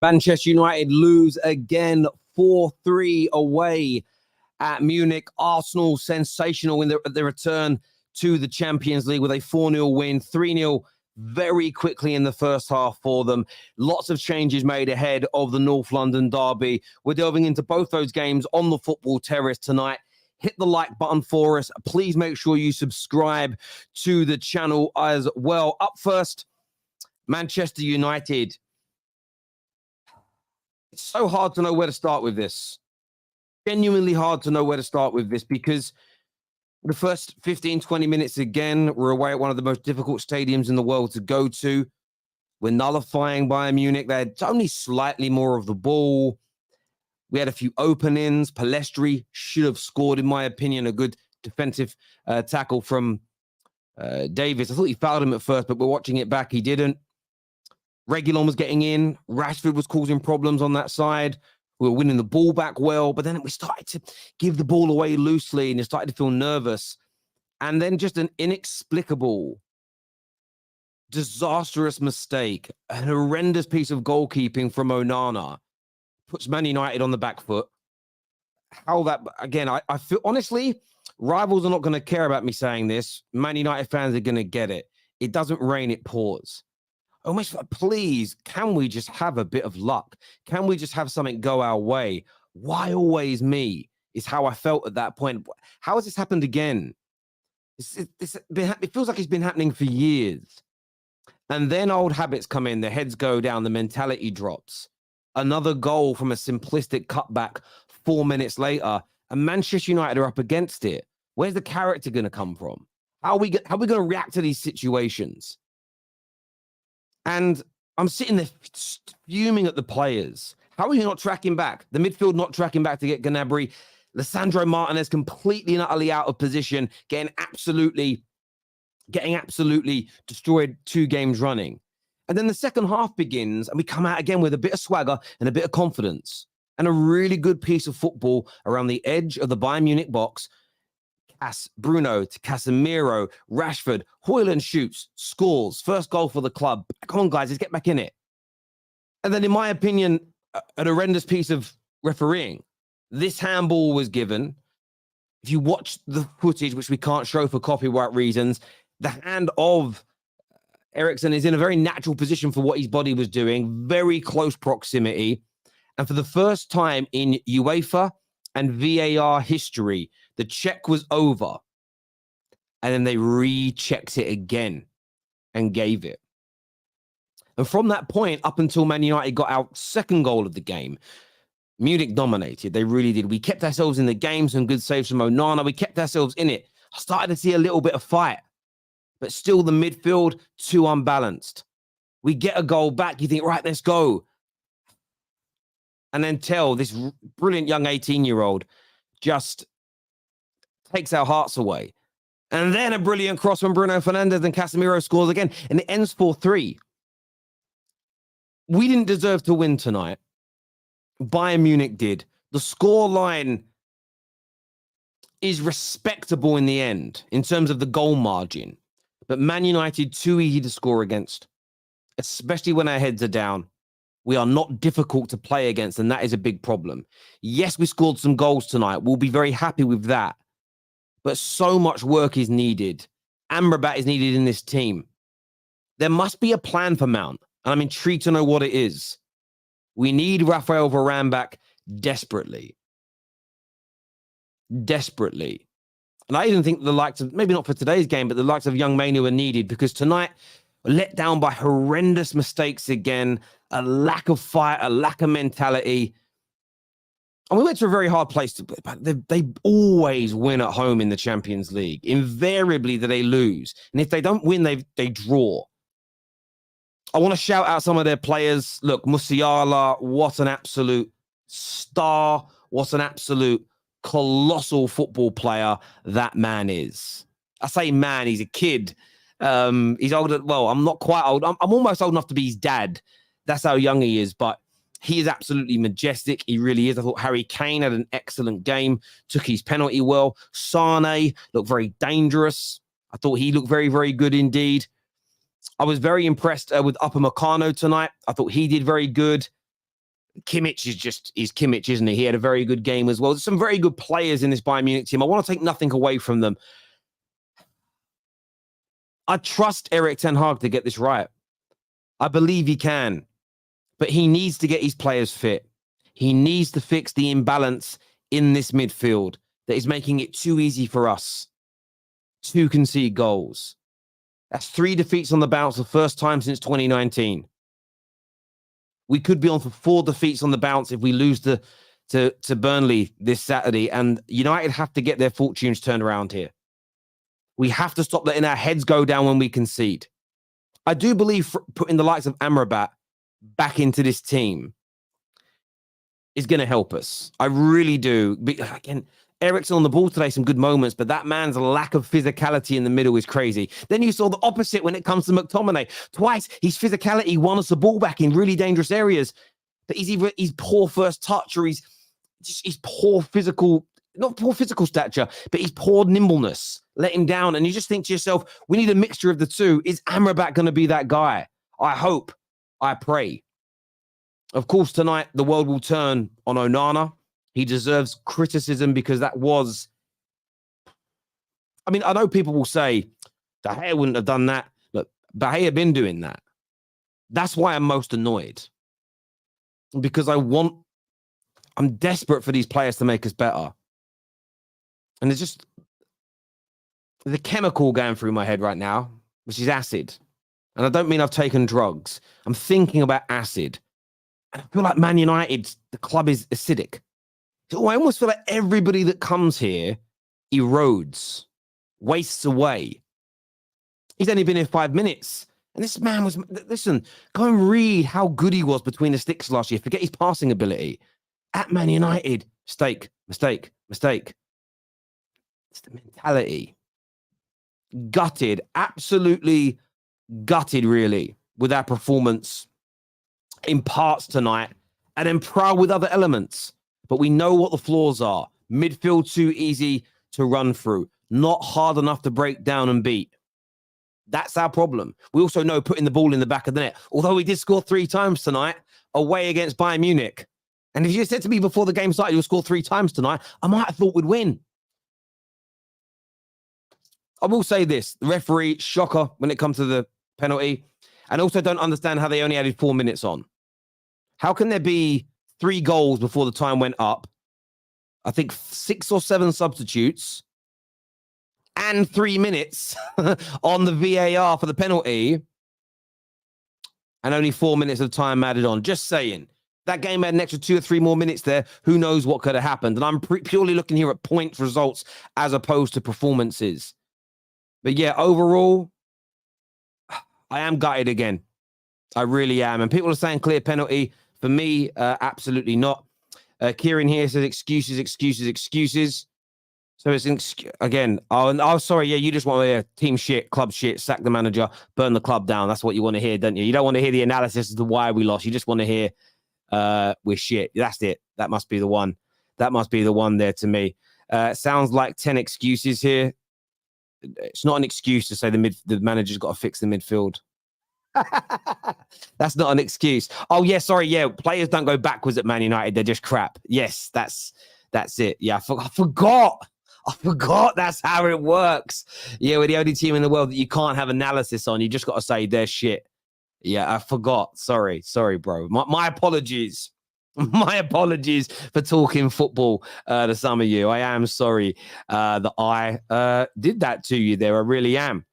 Manchester United lose again 4-3 away at Munich. Arsenal sensational in the return to the Champions League with a 4-0 win, 3-0 very quickly in the first half for them. Lots of changes made ahead of the North London derby. We're delving into both those games on the Football Terrace tonight. Hit the like button for us. Please make sure you subscribe to the channel as well. Up first, Manchester United. It's so hard to know where to start with this. Genuinely hard to know where to start with this because the first 15, 20 minutes again, we're away at one of the most difficult stadiums in the world to go to. We're nullifying Bayern Munich. They had only slightly more of the ball. We had a few openings. Pellistri should have scored, in my opinion, a good defensive tackle from Davis. I thought he fouled him at first, but we're watching it back. He didn't. Reguilon was getting in. Rashford was causing problems on that side. We were winning the ball back well, but then we started to give the ball away loosely and it started to feel nervous. And then just an inexplicable, disastrous mistake, a horrendous piece of goalkeeping from Onana puts Man United on the back foot. How that, again, I feel, honestly, rivals are not going to care about me saying this. Man United fans are going to get it. It doesn't rain, it pours. Almost like, please, can we just have a bit of luck? Can we just have something go our way? Why always me? Is how I felt at that point. How has this happened again? It feels like it's been happening for years. And then old habits come in. The heads go down. The mentality drops. Another goal from a simplistic cutback 4 minutes later. And Manchester United are up against it. Where's the character going to come from? How are we going to react to these situations? And I'm sitting there fuming at the players. How are you not tracking back? The midfield not tracking back to get Gnabry. Lisandro Martinez completely and utterly out of position, getting absolutely destroyed 2 games running. And then the second half begins and we come out again with a bit of swagger and a bit of confidence and a really good piece of football around the edge of the Bayern Munich box. Bruno to Casemiro, Rashford, Højlund shoots, scores, first goal for the club. Come on, guys, let's get back in it. And then, in my opinion, an horrendous piece of refereeing. This handball was given. If you watch the footage, which we can't show for copyright reasons, the hand of Eriksen is in a very natural position for what his body was doing, very close proximity. And for the first time in UEFA and VAR history, the check was over. And then they rechecked it again and gave it. And from that point, up until Man United got our second goal of the game, Munich dominated. They really did. We kept ourselves in the game, some good saves from Onana. We kept ourselves in it. I started to see a little bit of fight, but still the midfield too unbalanced. We get a goal back. You think, right, let's go. And then this brilliant young 18-year-old just takes our hearts away. And then a brilliant cross from Bruno Fernandes and Casemiro scores again. And it ends 4-3. We didn't deserve to win tonight. Bayern Munich did. The score line is respectable in the end in terms of the goal margin. But Man United, too easy to score against, especially when our heads are down. We are not difficult to play against, and that is a big problem. Yes, we scored some goals tonight. We'll be very happy with that. But so much work is needed. Amrabat is needed in this team. There must be a plan for Mount, and I'm intrigued to know what it is. We need Raphael Varane back desperately. Desperately. And I even think the likes of, maybe not for today's game, but the likes of young Mainu are needed because tonight, let down by horrendous mistakes again, a lack of fight, a lack of mentality. And we went to a very hard place to, but they always win at home in the Champions League. Invariably that they lose. And if they don't win, they draw. I want to shout out some of their players. Look, Musiala, what an absolute star. What an absolute colossal football player that man is. I say man, he's a kid. He's older. Well, I'm not quite old. I'm almost old enough to be his dad. That's how young he is, but he is absolutely majestic. He really is. I thought Harry Kane had an excellent game, took his penalty well. Sane looked very dangerous. I thought he looked very, very good indeed. I was very impressed with Upamecano tonight. I thought he did very good. Kimmich is Kimmich, isn't he? He had a very good game as well. There's some very good players in this Bayern Munich team. I want to take nothing away from them. I trust Erik ten Hag to get this right. I believe he can. But he needs to get his players fit. He needs to fix the imbalance in this midfield that is making it too easy for us to concede goals. That's 3 defeats on the bounce, the first time since 2019. We could be on for 4 defeats on the bounce if we lose to Burnley this Saturday. And United have to get their fortunes turned around here. We have to stop letting our heads go down when we concede. I do believe putting the likes of Amrabat back into this team is going to help us. I really do. Again, Eriksen on the ball today, some good moments, but that man's lack of physicality in the middle is crazy. Then you saw the opposite when it comes to McTominay. Twice, his physicality won us the ball back in really dangerous areas. But he's poor first touch, or he's poor physical, not poor physical stature, but he's poor nimbleness. Let him down. And you just think to yourself, we need a mixture of the two. Is Amrabat going to be that guy? I hope. I pray. Of course, tonight, the world will turn on Onana. He deserves criticism because that was... I mean, I know people will say, De Gea wouldn't have done that. Look, De Gea been doing that. That's why I'm most annoyed. Because I'm desperate for these players to make us better. And there's a chemical going through my head right now, which is acid. And I don't mean I've taken drugs. I'm thinking about acid. And I feel like Man United, the club is acidic. So I almost feel like everybody that comes here erodes, wastes away. He's only been here 5 minutes. And this man was, listen, go and read how good he was between the sticks last year. Forget his passing ability. At Man United, mistake. It's the mentality. Gutted, absolutely gutted, really, with our performance in parts tonight, and then proud with other elements. But we know what the flaws are. Midfield too easy to run through. Not hard enough to break down and beat. That's our problem. We also know putting the ball in the back of the net. Although we did score 3 times tonight away against Bayern Munich. And if you said to me before the game started, you'll score 3 times tonight, I might have thought we'd win. I will say this. The referee, shocker when it comes to the penalty. And also don't understand how they only added 4 minutes on. How can there be 3 goals before the time went up? I think 6 or 7 substitutes and 3 minutes on the VAR for the penalty and only 4 minutes of time added on. Just saying. That game had an extra 2 or 3 more minutes there. Who knows what could have happened? And I'm purely looking here at points, results, as opposed to performances. But yeah, overall, I am gutted again. I really am. And people are saying clear penalty. For me, absolutely not. Kieran here says excuses. So it's again. Oh, sorry. Yeah, you just want to hear team shit, club shit, sack the manager, burn the club down. That's what you want to hear, don't you? You don't want to hear the analysis as to why we lost. You just want to hear we're shit. That's it. That must be the one. That must be the one there to me. Sounds like 10 excuses here. It's not an excuse to say the manager's got to fix the midfield. That's not an excuse. Oh, yeah, sorry. Yeah, players don't go backwards at Man United. They're just crap. Yes, that's it. Yeah, I forgot that's how it works. Yeah, we're the only team in the world that you can't have analysis on. You just got to say they're shit. Yeah, I forgot. Sorry, bro. My apologies. My apologies for talking football to some of you. I am sorry that I did that to you there. I really am.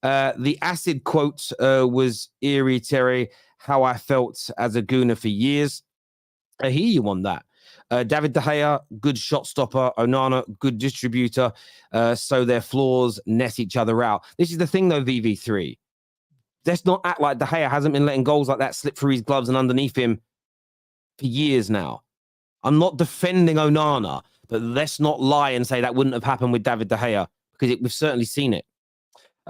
The acid quote was eerie, Terry, how I felt as a gooner for years. I hear you on that. David De Gea, good shot stopper. Onana, good distributor. So their flaws net each other out. This is the thing, though, VV3. Let's not act like De Gea hasn't been letting goals like that slip through his gloves and underneath him for years now. I'm not defending Onana, but let's not lie and say that wouldn't have happened with David De Gea, because we've certainly seen it.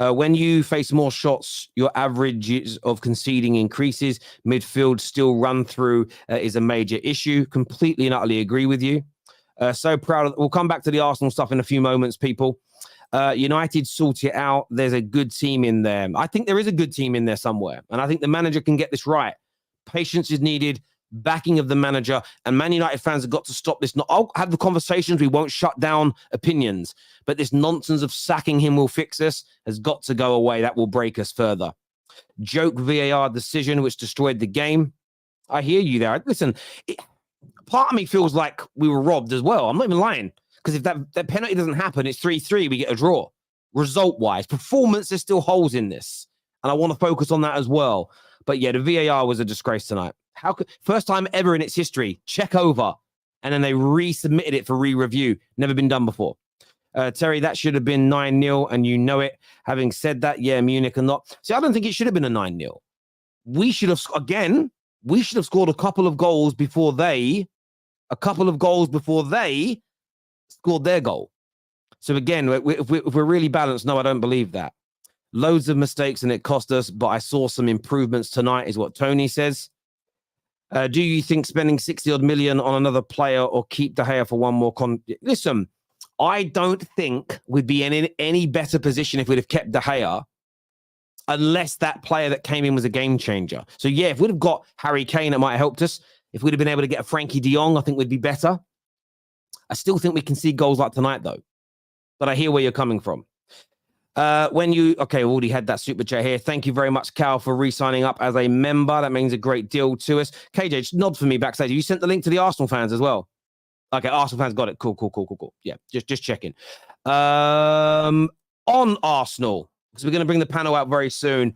When you face more shots, your average of conceding increases. Midfield still run through is a major issue. Completely and utterly agree with you. So proud. We'll come back to the Arsenal stuff in a few moments, people. United sort it out. There's a good team in there. I think there is a good team in there somewhere. And I think the manager can get this right. Patience is needed. Backing of the manager, and Man United fans have got to stop this. I'll have the conversations. We won't shut down opinions, but this nonsense of sacking him will fix us has got to go away. That will break us further. Joke VAR decision, which destroyed the game. I hear you there. Listen, part of me feels like we were robbed as well. I'm not even lying, because if that penalty doesn't happen, it's 3-3. We get a draw. Result-wise, performance, there's still holes in this, and I want to focus on that as well. But yeah, the VAR was a disgrace tonight. First time ever in its history, check over, and then they resubmitted it for re-review. Never been done before. Terry, that should have been 9-0, and you know it. Having said that, yeah, Munich are not. See, I don't think it should have been a 9-0. We should have scored a couple of goals before they scored their goal. So again, if we're really balanced, no, I don't believe that. Loads of mistakes, and it cost us, but I saw some improvements tonight, is what Tony says. Do you think spending 60-odd million on another player or keep De Gea for one more Listen, I don't think we'd be in any better position if we'd have kept De Gea, unless that player that came in was a game changer. So yeah, if we'd have got Harry Kane, it might have helped us. If we'd have been able to get a Frankie de Jong, I think we'd be better. I still think we can see goals like tonight, though. But I hear where you're coming from. We already had that super chat here. Thank you very much, Cal, for re-signing up as a member. That means a great deal to us. KJ, just nod for me backstage. You sent the link to the Arsenal fans as well. Okay, Arsenal fans got it. Cool. Yeah, just checking. On Arsenal, because we're going to bring the panel out very soon.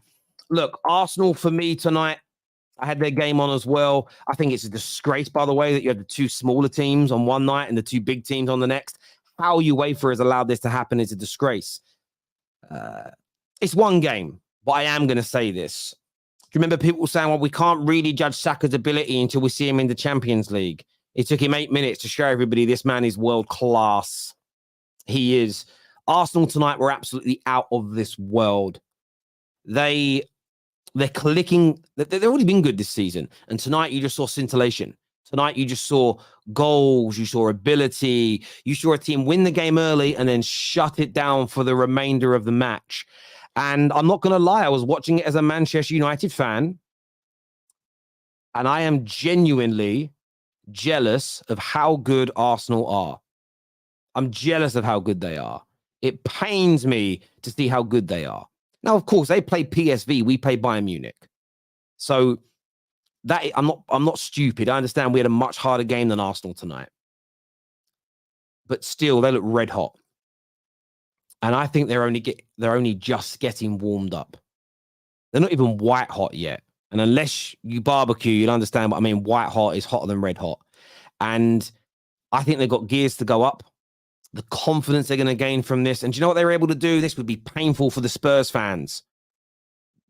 Look, Arsenal for me tonight, I had their game on as well. I think it's a disgrace, by the way, that you had the two smaller teams on one night and the two big teams on the next. How UEFA has allowed this to happen is a disgrace. It's one game, but I am going to say this. Do you remember people saying, well, we can't really judge Saka's ability until we see him in the Champions League? It took him 8 minutes to show everybody this man is world class. He is. Arsenal tonight were absolutely out of this world. They're clicking. They've already been good this season. And tonight you just saw scintillation. Tonight you just saw goals, you saw ability, you saw a team win the game early and then shut it down for the remainder of the match. And I'm not going to lie, I was watching it as a Manchester United fan, and I am genuinely jealous of how good Arsenal are. I'm jealous of how good they are. It pains me to see how good they are. Now, of course, they play PSV, we play Bayern Munich. So that I'm not stupid. I understand we had a much harder game than Arsenal tonight. But still, they look red hot. And I think they're only just getting warmed up. They're not even white hot yet. And unless you barbecue, you'd understand what I mean. White hot is hotter than red hot. And I think they've got gears to go up. The confidence they're going to gain from this. And do you know what they were able to do? This would be painful for the Spurs fans.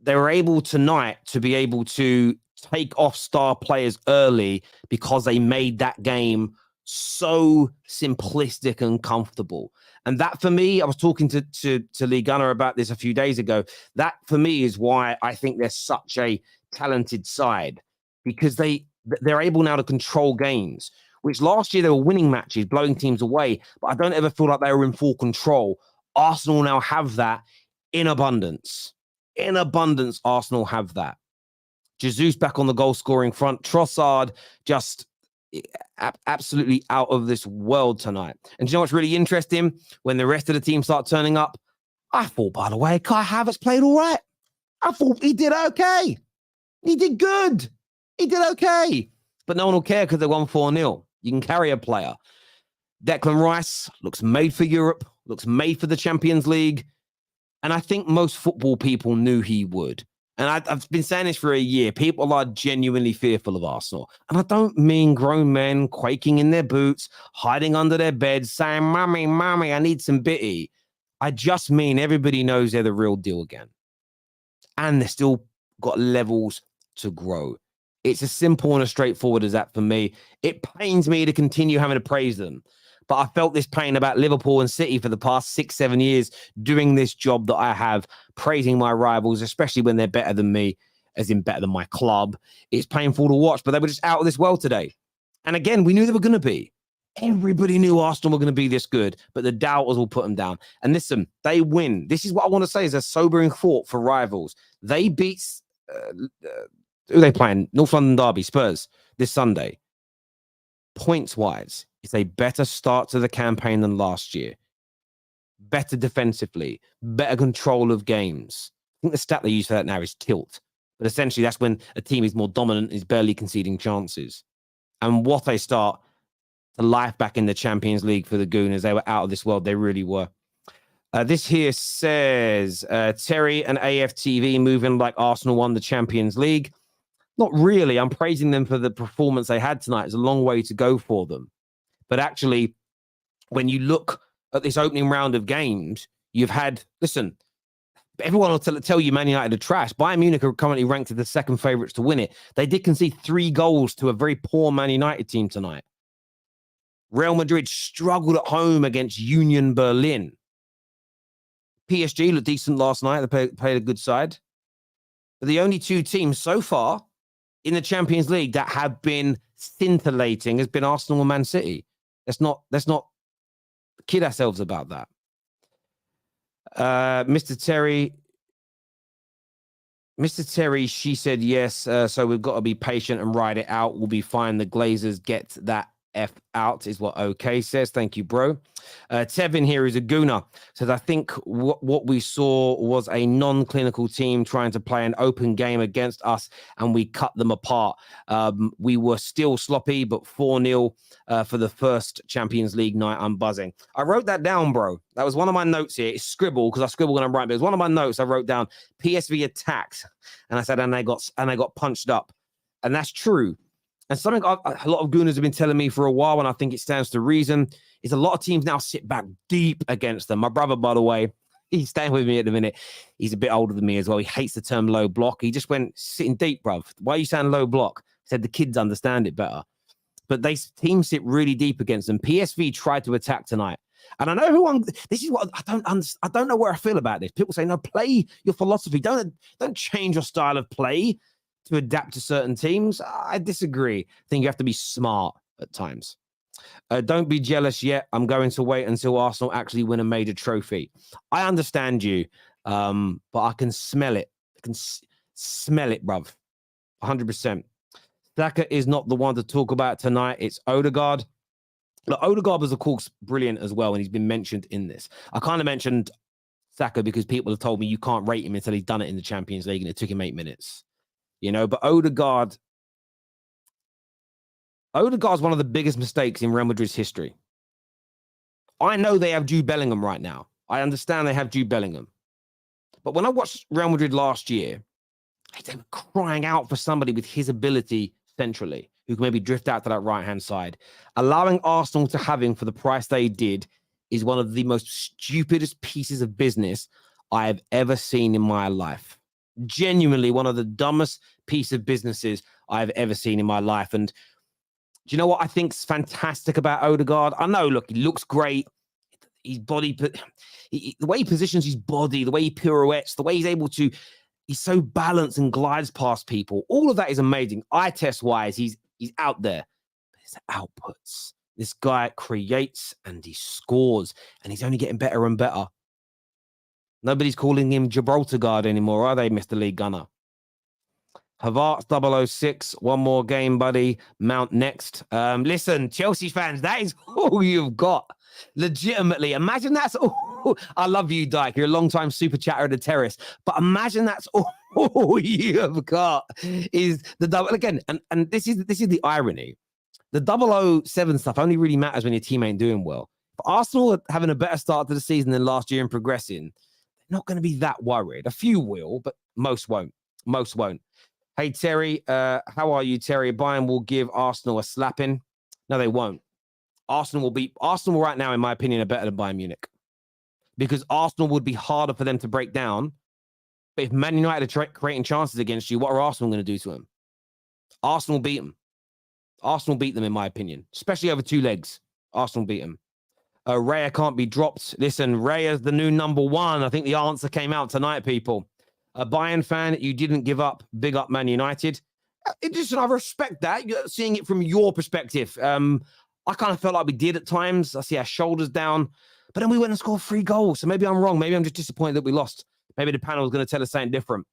They were able tonight to be able to take off star players early because they made that game so simplistic and comfortable. And that, for me, I was talking to Lee Gunner about this a few days ago. That, for me, is why I think they're such a talented side, because they're able now to control games, which last year they were winning matches, blowing teams away, but I don't ever feel like they were in full control. Arsenal now have that in abundance. In abundance, Arsenal have that. Jesus back on the goal-scoring front. Trossard just absolutely out of this world tonight. And do you know what's really interesting? When the rest of the team start turning up, I thought, by the way, Kai Havertz played all right. I thought he did okay. He did good. He did okay. But no one will care because they won 4-0. You can carry a player. Declan Rice looks made for Europe, looks made for the Champions League. And I think most football people knew he would. And I've been saying this for a year. People are genuinely fearful of Arsenal. And I don't mean grown men quaking in their boots, hiding under their beds, saying, Mummy, I need some bitty. I just mean everybody knows they're the real deal again. And they've still got levels to grow. It's as simple and as straightforward as that for me. It pains me to continue having to praise them. But I felt this pain about Liverpool and City for the past 6-7 years, doing this job that I have, praising my rivals, especially when they're better than me, as in better than my club. It's painful to watch, but they were just out of this world today. And again, we knew they were going to be. Everybody knew Arsenal were going to be this good, but the doubters will put them down. And listen, they win. This is what I want to say is a sobering thought for rivals. They beat, who are they playing? North London Derby, Spurs, this Sunday. Points-wise, it's a better start to the campaign than last year. Better defensively, better control of games. I think the stat they use for that now is tilt. But essentially, that's when a team is more dominant, is barely conceding chances. And what a start to life back in the Champions League for the Gooners. They were out of this world. They really were. This here says, Terry and AFTV moving like Arsenal won the Champions League. Not really. I'm praising them for the performance they had tonight. It's a long way to go for them. But actually, when you look at this opening round of games, you've had, listen, everyone will tell you Man United are trash. Bayern Munich are currently ranked as the second favourites to win it. They did concede 3 goals to a very poor Man United team tonight. Real Madrid struggled at home against Union Berlin. PSG looked decent last night. They played a good side. But the only 2 teams so far in the Champions League that have been scintillating has been Arsenal and Man City. Let's not kid ourselves about that. Mr. Terry, she said yes. So we've got to be patient and ride it out. We'll be fine. The Glazers get that F out is what OK says. Thank you, bro. Tevin here is a gooner. Says, I think what we saw was a non-clinical team trying to play an open game against us, and we cut them apart. We were still sloppy, but 4-0 for the first Champions League night. I'm buzzing. I wrote that down, bro. That was one of my notes here. It's scribble because I scribble when I'm writing. But it was one of my notes. I wrote down PSV attacked, and I said, and they got punched up, and that's true. And something a lot of Gooners have been telling me for a while, and I think it stands to reason, is a lot of teams now sit back deep against them. My brother, by the way, he's staying with me at the minute. He's a bit older than me as well. He hates the term low block. He just went sitting deep, bruv. Why are you saying low block? He said the kids understand it better. But teams sit really deep against them. PSV tried to attack tonight. And I know everyone, this is what I don't know where I feel about this. People say, no, play your philosophy. Don't change your style of play to adapt to certain teams. I disagree. I think you have to be smart at times. Don't be jealous yet. I'm going to wait until Arsenal actually win a major trophy. I understand you, but I can smell it. I can smell it, bruv. 100%. Saka is not the one to talk about tonight. It's Odegaard. Look, Odegaard was, of course, brilliant as well, and he's been mentioned in this. I kind of mentioned Saka because people have told me you can't rate him until he's done it in the Champions League, and it took him 8 minutes. You know, but Odegaard's one of the biggest mistakes in Real Madrid's history. I know they have Jude Bellingham right now. I understand they have Jude Bellingham. But when I watched Real Madrid last year, they were crying out for somebody with his ability centrally, who can maybe drift out to that right-hand side. Allowing Arsenal to have him for the price they did is one of the most stupidest pieces of business I have ever seen in my life. Genuinely one of the dumbest piece of businesses I've ever seen in my life. And do you know what I think's fantastic about Odegaard? I know, look, he looks great. His body, the way he positions his body, the way he pirouettes, the way he's so balanced and glides past people. All of that is amazing. Eye test wise, he's out there. But his outputs, this guy creates and he scores, and he's only getting better and better. Nobody's calling him Gibraltar guard anymore, are they, Mr. League Gunner? Havertz 006, one more game, buddy. Mount next. Listen, Chelsea fans, that is all you've got. Legitimately, imagine that's all. I love you, Dyke. You're a long-time super chatter at the Terrace. But imagine that's all you have got is the double again. And this is the irony. The 007 stuff only really matters when your team ain't doing well. But Arsenal are having a better start to the season than last year and progressing. Not going to be that worried. A few will, but most won't. Most won't. Hey, Terry, how are you, Terry? Bayern will give Arsenal a slapping. No, they won't. Arsenal right now, in my opinion, are better than Bayern Munich. Because Arsenal would be harder for them to break down. But if Man United are creating chances against you, what are Arsenal going to do to them? Arsenal beat them. Arsenal beat them, in my opinion. Especially over 2 legs. Arsenal beat them. Raya can't be dropped. Listen, Raya's the new number one. I think the answer came out tonight, people. A Bayern fan, you didn't give up. Big up, Man United. I respect that. You're seeing it from your perspective. I kind of felt like we did at times. I see our shoulders down, but then we went and scored 3 goals. So maybe I'm wrong. Maybe I'm just disappointed that we lost. Maybe the panel is going to tell us something different.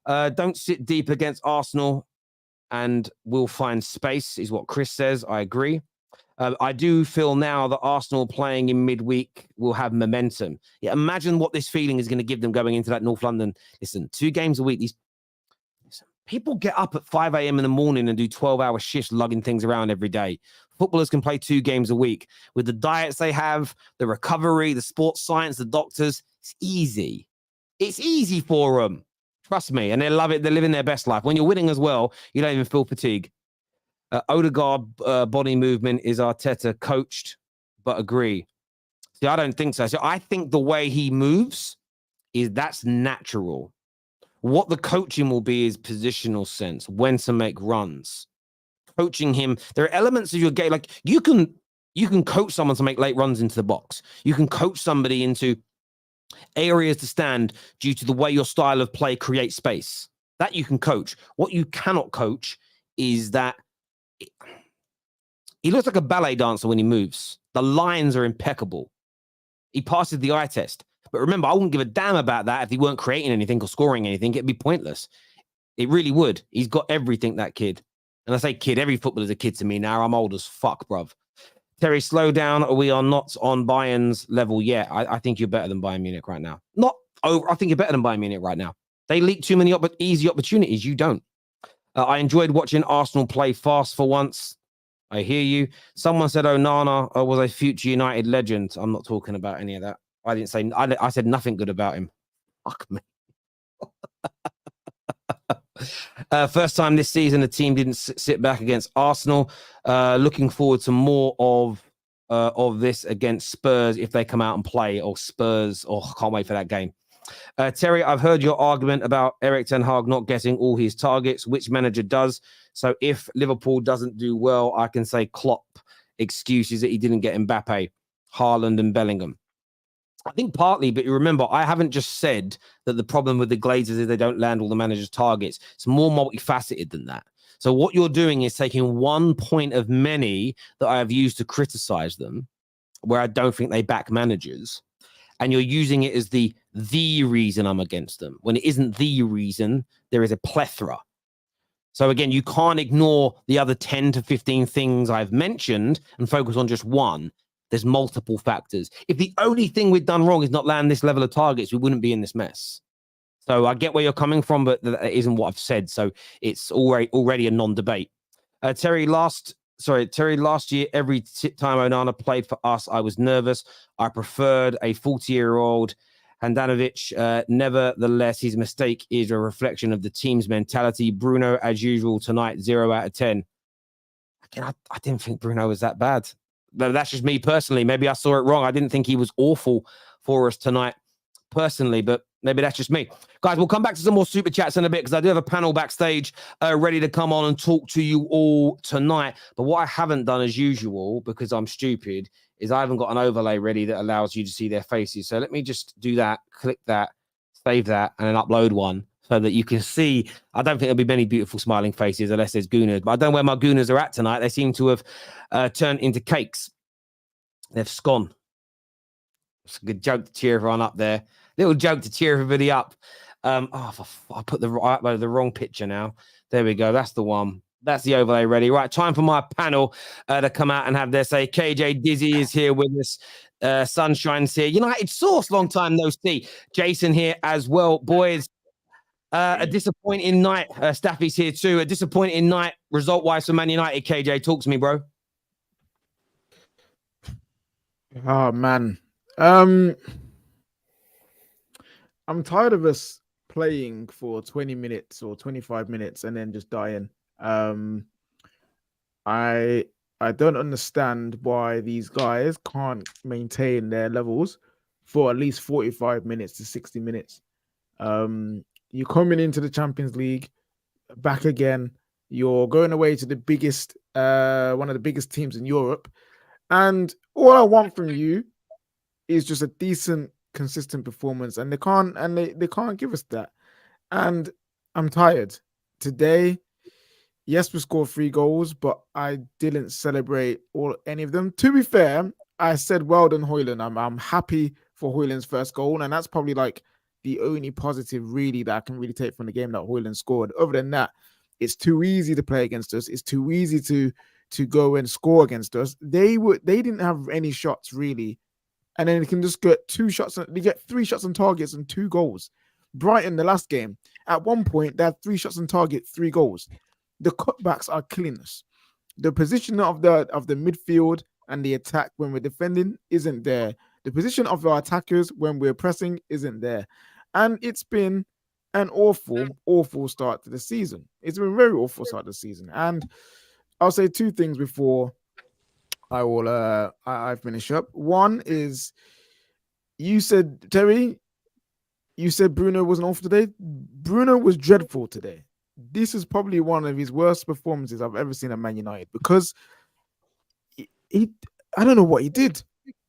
Don't sit deep against Arsenal and we'll find space, is what Chris says. I agree. I do feel now that Arsenal playing in midweek will have momentum. Yeah, imagine what this feeling is going to give them going into that North London. Listen, 2 games a week. These people get up at 5 a.m. in the morning and do 12-hour shifts lugging things around every day. Footballers can play 2 games a week. With the diets they have, the recovery, the sports science, the doctors, it's easy. It's easy for them. Trust me. And they love it. They're living their best life. When you're winning as well, you don't even feel fatigue. Odegaard body movement is Arteta coached, but agree. See, I don't think so. So I think the way he moves that's natural. What the coaching will be is positional sense, when to make runs. Coaching him, there are elements of your game. Like you can coach someone to make late runs into the box. You can coach somebody into areas to stand due to the way your style of play creates space. That you can coach. What you cannot coach is that he looks like a ballet dancer when he moves. The lines are impeccable. He passes the eye test. But remember, I wouldn't give a damn about that if he weren't creating anything or scoring anything. It'd be pointless. It really would. He's got everything, that kid. And I say kid, every footballer's a kid to me now. I'm old as fuck, bruv. Terry, slow down. We are not on Bayern's level yet. I think you're better than Bayern Munich right now. I think you're better than Bayern Munich right now. They leak too many easy opportunities. You don't. I enjoyed watching Arsenal play fast for once. I hear you. Someone said Onana was a future United legend. I'm not talking about any of that. I didn't say. I said nothing good about him. Fuck me. First time this season, the team didn't sit back against Arsenal. Looking forward to more of this against Spurs if they come out and play, or Spurs. Oh, can't wait for that game. Terry, I've heard your argument about Erik ten Hag not getting all his targets. Which manager does? So if Liverpool doesn't do well, I can say Klopp excuses that he didn't get Mbappe, Haaland and Bellingham. I think partly, but you remember, I haven't just said that the problem with the Glazers is they don't land all the managers' targets. It's more multifaceted than that. So what you're doing is taking one point of many that I have used to criticize them, where I don't think they back managers, and you're using it as the reason I'm against them. When it isn't the reason, there is a plethora. So again, you can't ignore the other 10 to 15 things I've mentioned and focus on just one. There's multiple factors. If the only thing we've done wrong is not land this level of targets, we wouldn't be in this mess. So I get where you're coming from, but that isn't what I've said. So it's already a non-debate. Terry, last year, every time Onana played for us, I was nervous. I preferred a 40-year-old Handanovic. Nevertheless, his mistake is a reflection of the team's mentality. Bruno, as usual, tonight, 0 out of 10. Again, I didn't think Bruno was that bad. That's just me personally. Maybe I saw it wrong. I didn't think he was awful for us tonight personally, but maybe that's just me. Guys, we'll come back to some more super chats in a bit because I do have a panel backstage ready to come on and talk to you all tonight. But what I haven't done as usual, because I'm stupid, is I haven't got an overlay ready that allows you to see their faces. So let me just do that, click that, save that, and then upload one so that you can see. I don't think there'll be many beautiful smiling faces unless there's Gooners, but I don't know where my Gooners are at tonight. They seem to have turned into cakes. They've scone. It's a good joke to cheer everyone up there. Little joke to cheer everybody up. I put the wrong picture now. There we go. That's the one. That's the overlay ready. Right, time for my panel to come out and have their say. KJ Dizzy is here with us. Sunshine's here. United Source, long time no see. Jason here as well. Boys, a disappointing night. Staffy's here too. A disappointing night result-wise for Man United. KJ, talk to me, bro. Oh, man. I'm tired of us playing for 20 minutes or 25 minutes and then just dying. I don't understand why these guys can't maintain their levels for at least 45 minutes to 60 minutes. You're coming into the Champions League back again. You're going away to the biggest, one of the biggest teams in Europe. And all I want from you is just a decent, consistent performance. And they can't give us that. And I'm tired. Today, yes, we scored 3 goals, but I didn't celebrate any of them. To be fair, I said well done, Hoyland. I'm happy for Hoyland's first goal, and that's probably like the only positive really that I can really take from the game that Hoyland scored. Other than that, it's too easy to play against us. It's too easy to go and score against us. They didn't have any shots really, and then they can just get 2 shots. They get 3 shots on targets and 2 goals. Brighton, the last game, at one point they had 3 shots on target, 3 goals. The cutbacks are killing us. The position of the midfield and the attack when we're defending isn't there. The position of our attackers when we're pressing isn't there. And it's been an awful, awful start to the season. It's been a very awful start to the season. And I'll say 2 things before I will I finish up. One is, you said, Terry, you said Bruno wasn't off today. Bruno was dreadful today. This is probably one of his worst performances I've ever seen at Man United, because he I don't know what he did.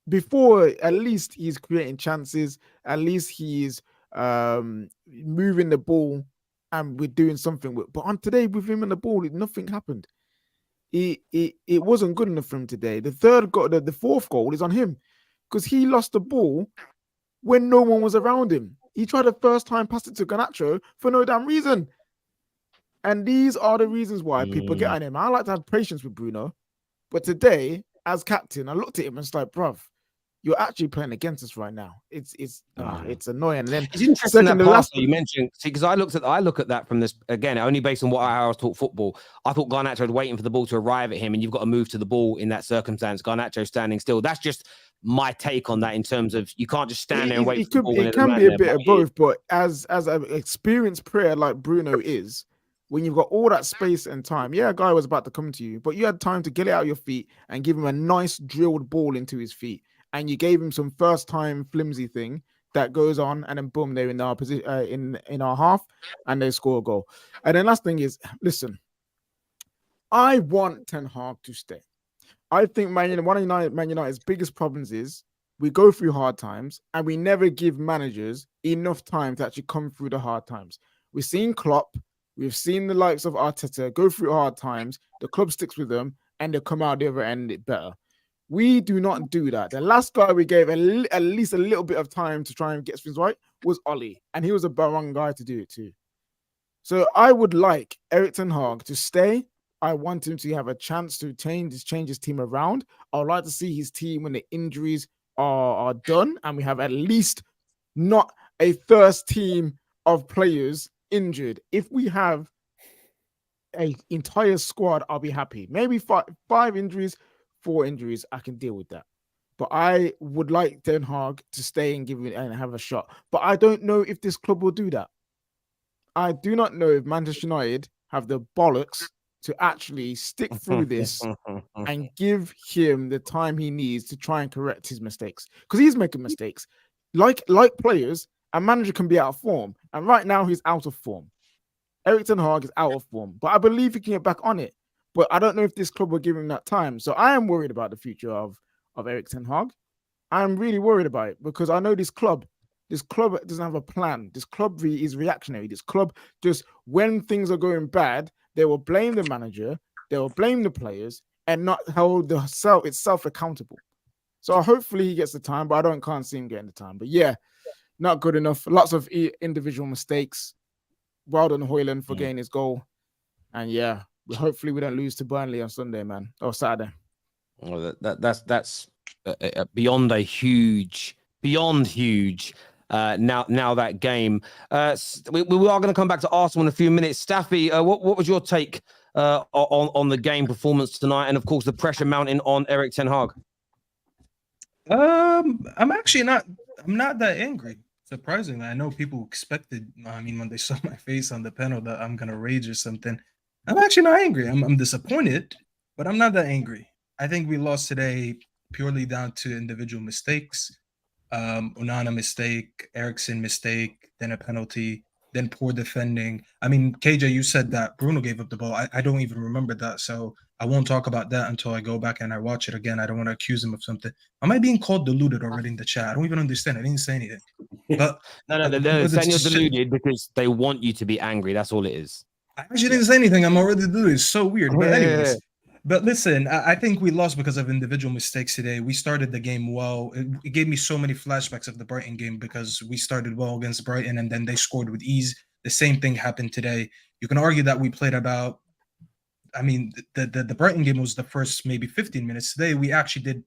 Before, at least he's creating chances, at least he's moving the ball and we're doing something with. But on today, with him and the ball, nothing happened. It wasn't good enough for him today. The 4th goal is on him, because he lost the ball when no one was around him. He tried a first time pass it to Garnacho for no damn reason. And these are the reasons why people get on him. I like to have patience with Bruno, but today, as captain, I looked at him and was like, bruv, you're actually playing against us right now. It's annoying. And then it's interesting that pass that you mentioned, because I look at that from this again, only based on what I was taught football. I thought Garnacho was waiting for the ball to arrive at him, and you've got to move to the ball in that circumstance. Garnacho standing still. That's just my take on that, in terms of you can't just stand there and wait for the ball. It can be a bit of both, but as an experienced player like Bruno is, when you've got all that space and time, a guy was about to come to you, but you had time to get it out of your feet and give him a nice drilled ball into his feet. And you gave him some first time flimsy thing that goes on, and then boom, they're in our position, in our half, and they score a goal. And then last thing is, listen, I want Ten Hag to stay. I think Man United's biggest problems is we go through hard times and we never give managers enough time to actually come through the hard times. We've seen Klopp, we've seen the likes of Arteta go through hard times, the club sticks with them, and they come out the other end better. We do not do that. The last guy we gave at least a little bit of time to try and get things right was Ollie, and he was a wrong guy to do it too. So I would like Erik ten Hag to stay. I want him to have a chance to change his team around. I would like to see his team when the injuries are done, and we have at least not a first team of players injured. If we have an entire squad, I'll be happy. Maybe 5 injuries, 4 injuries, I can deal with that. But I would like Ten Hag to stay and have a shot. But I don't know if this club will do that. I do not know if Manchester United have the bollocks to actually stick through this and give him the time he needs to try and correct his mistakes. Because he's making mistakes. Like players, a manager can be out of form. And right now, he's out of form. Erik ten Hag is out of form. But I believe he can get back on it. But I don't know if this club will give him that time. So I am worried about the future of Erik ten Hag. I'm really worried about it, because I know this club doesn't have a plan. This club is reactionary. This club, just when things are going bad, they will blame the manager, they will blame the players, and not hold itself accountable. So hopefully he gets the time, but I can't see him getting the time. But yeah, not good enough. Lots of individual mistakes. Well done, Hoyland, for getting his goal. And yeah, hopefully we don't lose to Burnley on Sunday, man, or Saturday. Well, that's beyond huge. Now that game, we are going to come back to Arsenal in a few minutes. Staffy, what was your take on the game performance tonight, and of course the pressure mounting on Erik ten Hag? I'm actually not. I'm not that angry. Surprisingly, I know people expected. I mean, when they saw my face on the panel, that I'm gonna rage or something. I'm actually not angry. I'm disappointed, but I'm not that angry. I think we lost today purely down to individual mistakes. Onana mistake, Eriksen mistake, then a penalty. then poor defending. I mean, KJ, you said that Bruno gave up the ball. I don't even remember that, so I won't talk about that until I go back and I watch it again. I don't want to accuse him of something. Am I being called deluded already in the chat? I don't even understand. I didn't say anything. But No, they're saying you're deluded because they want you to be angry. That's all it is. I actually didn't say anything. I'm already deluded. It's so weird. But anyways. Yeah. But listen, I think we lost because of individual mistakes today. We started the game well. It gave me so many flashbacks of the Brighton game because we started well against Brighton and then they scored with ease. The same thing happened today. You can argue that we played about, I mean, the Brighton game was the first maybe 15 minutes. Today we actually did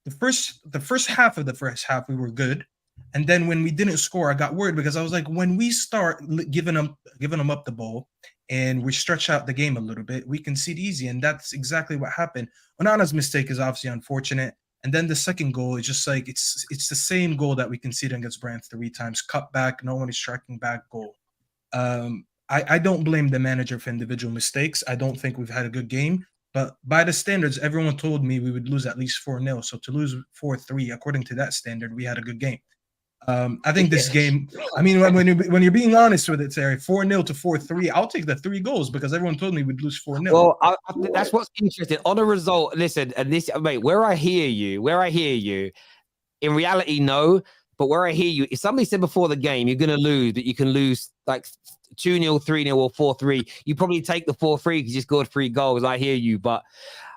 the first half of the first half, we were good. And then when we didn't score, I got worried because I was like, when we start giving them up the ball and we stretch out the game a little bit, we concede easy. And that's exactly what happened. Onana's mistake is obviously unfortunate. And then the second goal is just like, it's the same goal that we conceded against Brighton 3 times. Cut back, no one is striking back goal. I don't blame the manager for individual mistakes. I don't think we've had a good game. But by the standards, everyone told me we would lose at least 4-0. So to lose 4-3, according to that standard, we had a good game. I think this game, I mean, when you're being honest with it, Terry, 4-0 to 4-3, I'll take the 3 goals because everyone told me we'd lose 4-0. Well, I think that's what's interesting. On a result, listen, and this, mate, where I hear you, in reality, no. But where I hear you, if somebody said before the game, you're going to lose, that you can lose like 2-0, 3-0, or 4-3, you probably take the 4-3 because you scored 3 goals. I hear you. But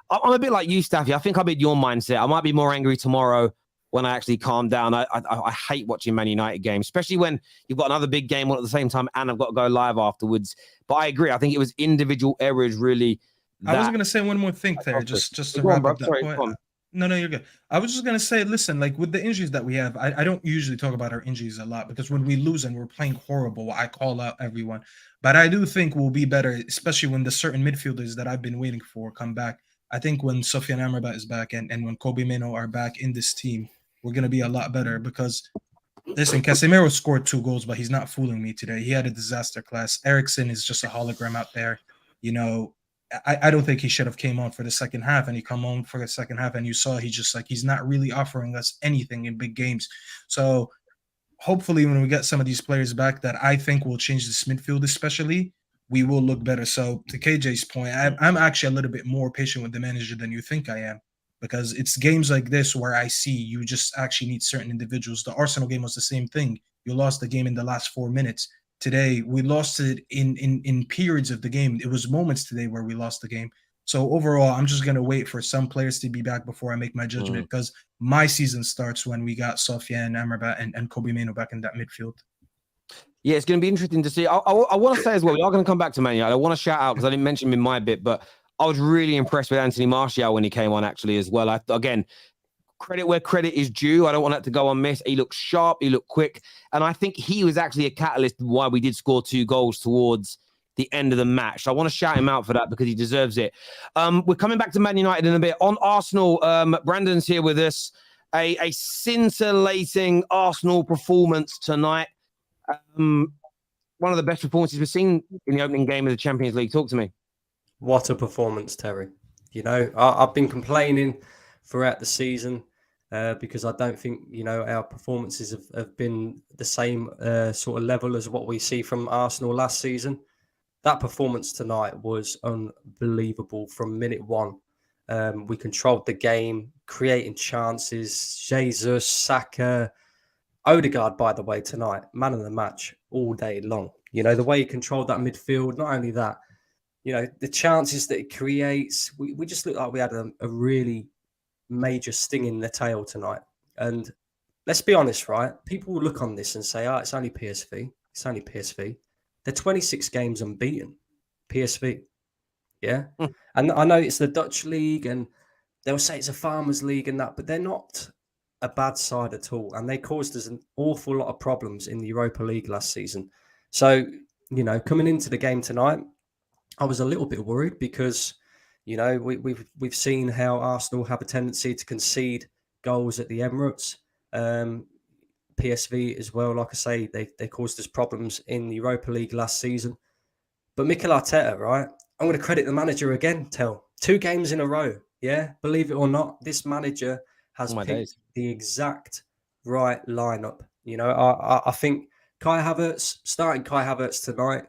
I'm a bit like you, Staffy. I think I'm in your mindset. I might be more angry tomorrow when I actually calm down. I hate watching Man United games, especially when you've got another big game on at the same time and I've got to go live afterwards. But I agree. I think it was individual errors, really. I was going to say one more thing there, just to wrap up that point. No, you're good. I was just going to say, listen, like with the injuries that we have, I don't usually talk about our injuries a lot because when we lose and we're playing horrible, I call out everyone. But I do think we'll be better, especially when the certain midfielders that I've been waiting for come back. I think when Sofyan Amrabat is back and when Kobe Mino are back in this team, we're going to be a lot better because, listen, Casemiro scored 2 goals, but he's not fooling me today. He had a disaster class. Eriksen is just a hologram out there. You know, I don't think he should have came on for the second half, and he come on for the second half, and you saw he's not really offering us anything in big games. So hopefully when we get some of these players back that I think will change this midfield especially, we will look better. So to KJ's point, I'm actually a little bit more patient with the manager than you think I am. Because it's games like this where I see you just actually need certain individuals. The Arsenal game was the same thing. You lost the game in the last 4 minutes. Today, we lost it in periods of the game. It was moments today where we lost the game. So overall, I'm just going to wait for some players to be back before I make my judgment because my season starts when we got Sofyan, Amrabat, and Kobe Mino back in that midfield. Yeah, it's going to be interesting to see. I want to say as well, we are going to come back to Man United. I want to shout out because I didn't mention him in my bit, but I was really impressed with Anthony Martial when he came on, actually, as well. Again, credit where credit is due. I don't want that to go unmissed. He looked sharp. He looked quick. And I think he was actually a catalyst why we did score 2 goals towards the end of the match. So I want to shout him out for that because he deserves it. We're coming back to Man United in a bit. On Arsenal, Brandon's here with us. A scintillating Arsenal performance tonight. One of the best performances we've seen in the opening game of the Champions League. Talk to me. What a performance, Terry. You know, I've been complaining throughout the season because I don't think, you know, our performances have been the same sort of level as what we see from Arsenal last season. That performance tonight was unbelievable from minute 1. We controlled the game, creating chances. Jesus, Saka, Odegaard, by the way, tonight, man of the match all day long. You know, the way he controlled that midfield, not only that, you know, the chances that it creates, we just look like we had a really major sting in the tail tonight. And let's be honest, right? People will look on this and say, it's only PSV. It's only PSV. They're 26 games unbeaten, PSV. Yeah? And I know it's the Dutch league and they'll say it's a farmers league and that, but they're not a bad side at all. And they caused us an awful lot of problems in the Europa League last season. So, you know, coming into the game tonight, I was a little bit worried because, you know, we've seen how Arsenal have a tendency to concede goals at the Emirates. PSV as well, like I say, they caused us problems in the Europa League last season. But Mikel Arteta, right? I'm going to credit the manager again, Tel. 2 games in a row, yeah? Believe it or not, this manager has picked the exact right lineup. You know, I think Starting Kai Havertz tonight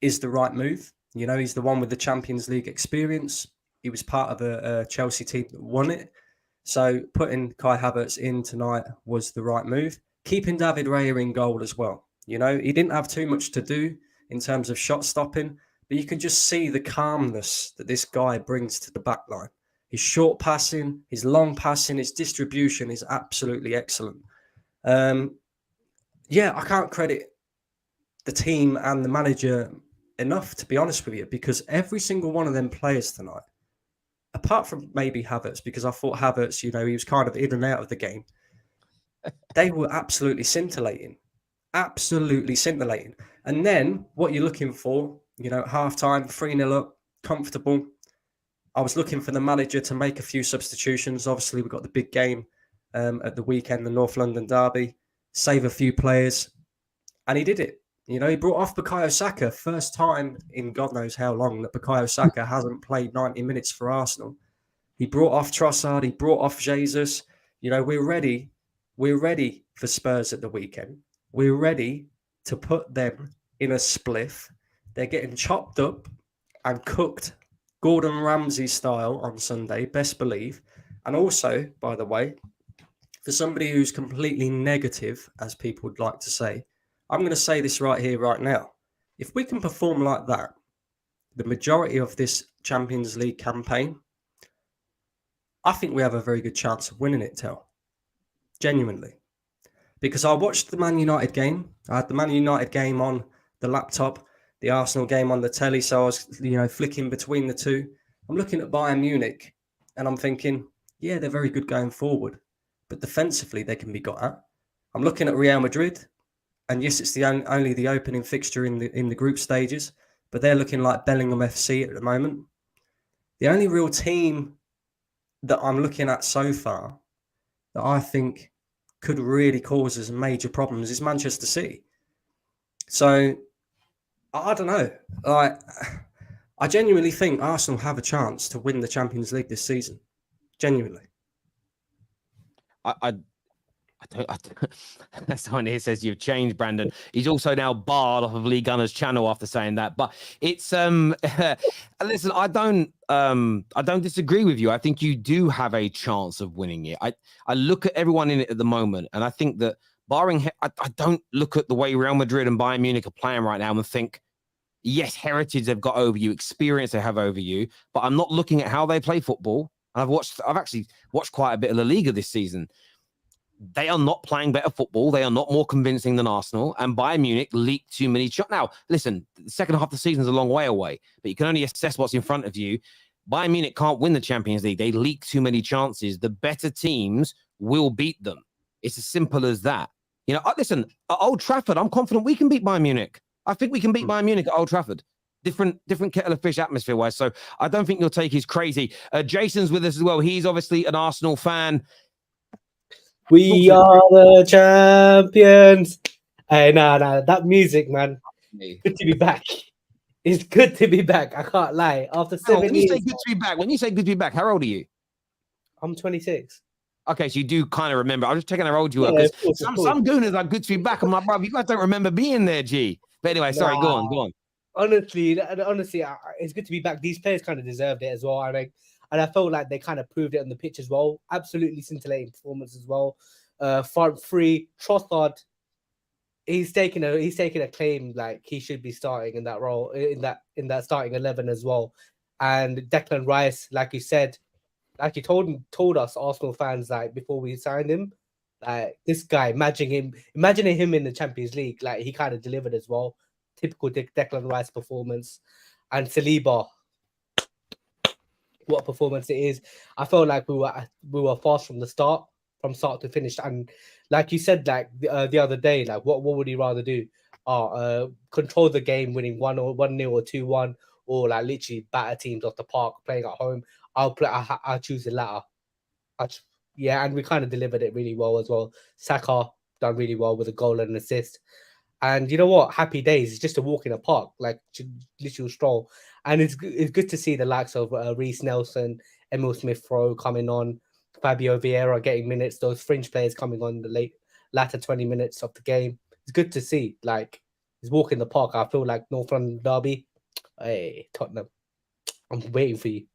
is the right move. You know, he's the one with the Champions League experience. He was part of a Chelsea team that won it. So putting Kai Havertz in tonight was the right move. Keeping David Raya in goal as well. You know, he didn't have too much to do in terms of shot stopping, but you can just see the calmness that this guy brings to the back line. His short passing, his long passing, his distribution is absolutely excellent. Yeah, I can't credit the team and the manager enough, to be honest with you, because every single one of them players tonight, apart from maybe Havertz, because I thought Havertz, you know, he was kind of in and out of the game, they were absolutely scintillating. Absolutely scintillating. And then what you're looking for, you know, at half-time, 3-0 up, comfortable. I was looking for the manager to make a few substitutions. Obviously, we've got the big game at the weekend, the North London derby, save a few players. And he did it. You know, he brought off Bukayo Saka, first time in God knows how long that Bukayo Saka hasn't played 90 minutes for Arsenal. He brought off Trossard, he brought off Jesus. You know, we're ready for Spurs at the weekend. We're ready to put them in a spliff. They're getting chopped up and cooked Gordon Ramsay style on Sunday, best believe. And also, by the way, for somebody who's completely negative, as people would like to say, I'm going to say this right here, right now. If we can perform like that, the majority of this Champions League campaign, I think we have a very good chance of winning it, Tel. Genuinely. Because I watched the Man United game. I had the Man United game on the laptop, the Arsenal game on the telly, so I was, you know, flicking between the two. I'm looking at Bayern Munich, and I'm thinking, yeah, they're very good going forward, but defensively they can be got at. I'm looking at Real Madrid, and yes, it's only the opening fixture in the group stages, but they're looking like Bellingham FC at the moment. The only real team that I'm looking at so far that I think could really cause us major problems is Manchester City. So I don't know. I genuinely think Arsenal have a chance to win the Champions League this season. Genuinely. I don't. Someone here says you've changed, Brandon. He's also now barred off of Lee Gunner's channel after saying that. But it's listen, I don't disagree with you. I think you do have a chance of winning it. I look at everyone in it at the moment, and I think that barring, I don't look at the way Real Madrid and Bayern Munich are playing right now and think, yes, heritage they've got over you, experience they have over you, but I'm not looking at how they play football. I've actually watched quite a bit of La Liga this season. They are not playing better football. They are not more convincing than Arsenal. And Bayern Munich leaked too many shots. Now, listen, the second half of the season is a long way away, but you can only assess what's in front of you. Bayern Munich can't win the Champions League. They leak too many chances. The better teams will beat them. It's as simple as that. You know, listen, at Old Trafford, I'm confident we can beat Bayern Munich. I think we can beat Bayern Munich at Old Trafford. Different kettle of fish atmosphere-wise. So I don't think your take is crazy. Jason's with us as well. He's obviously an Arsenal fan. We are the champions. Hey, no, that music, man. Good to be back. It's good to be back. I can't lie. After 7 years. When you say good to be back, how old are you? I'm 26. Okay, so you do kind of remember. I was just checking how old you were, because some gooners are good to be back. I'm like, bro, you guys don't remember being there, G. But anyway, sorry, go on. Honestly, it's good to be back. These players kind of deserved it as well. And I felt like they kind of proved it on the pitch as well. Absolutely scintillating performance as well. Front three, Trossard, he's taking a claim like he should be starting in that role, in that starting 11 as well. And Declan Rice, like you said, like you told us Arsenal fans, like before we signed him, like this guy, imagining him in the Champions League, like he kind of delivered as well. Typical Declan Rice performance. And Saliba, what performance it is. I felt like we were fast from start to finish. And like you said, like the other day, like what would he rather do? Control the game, winning 1-0 or 2-1, or like literally batter teams off the park, playing at home. I'll choose the latter. And we kind of delivered it really well as well. Saka done really well with a goal and an assist. And you know what? Happy days. It's just a walk in a park, like literal stroll. And it's good to see the likes of Reece Nelson, Emil Smith-Rowe coming on, Fabio Vieira getting minutes, those fringe players coming on the latter 20 minutes of the game. it's good to see. Like he's walking the park. I feel like North London derby. Hey, Tottenham, I'm waiting for you.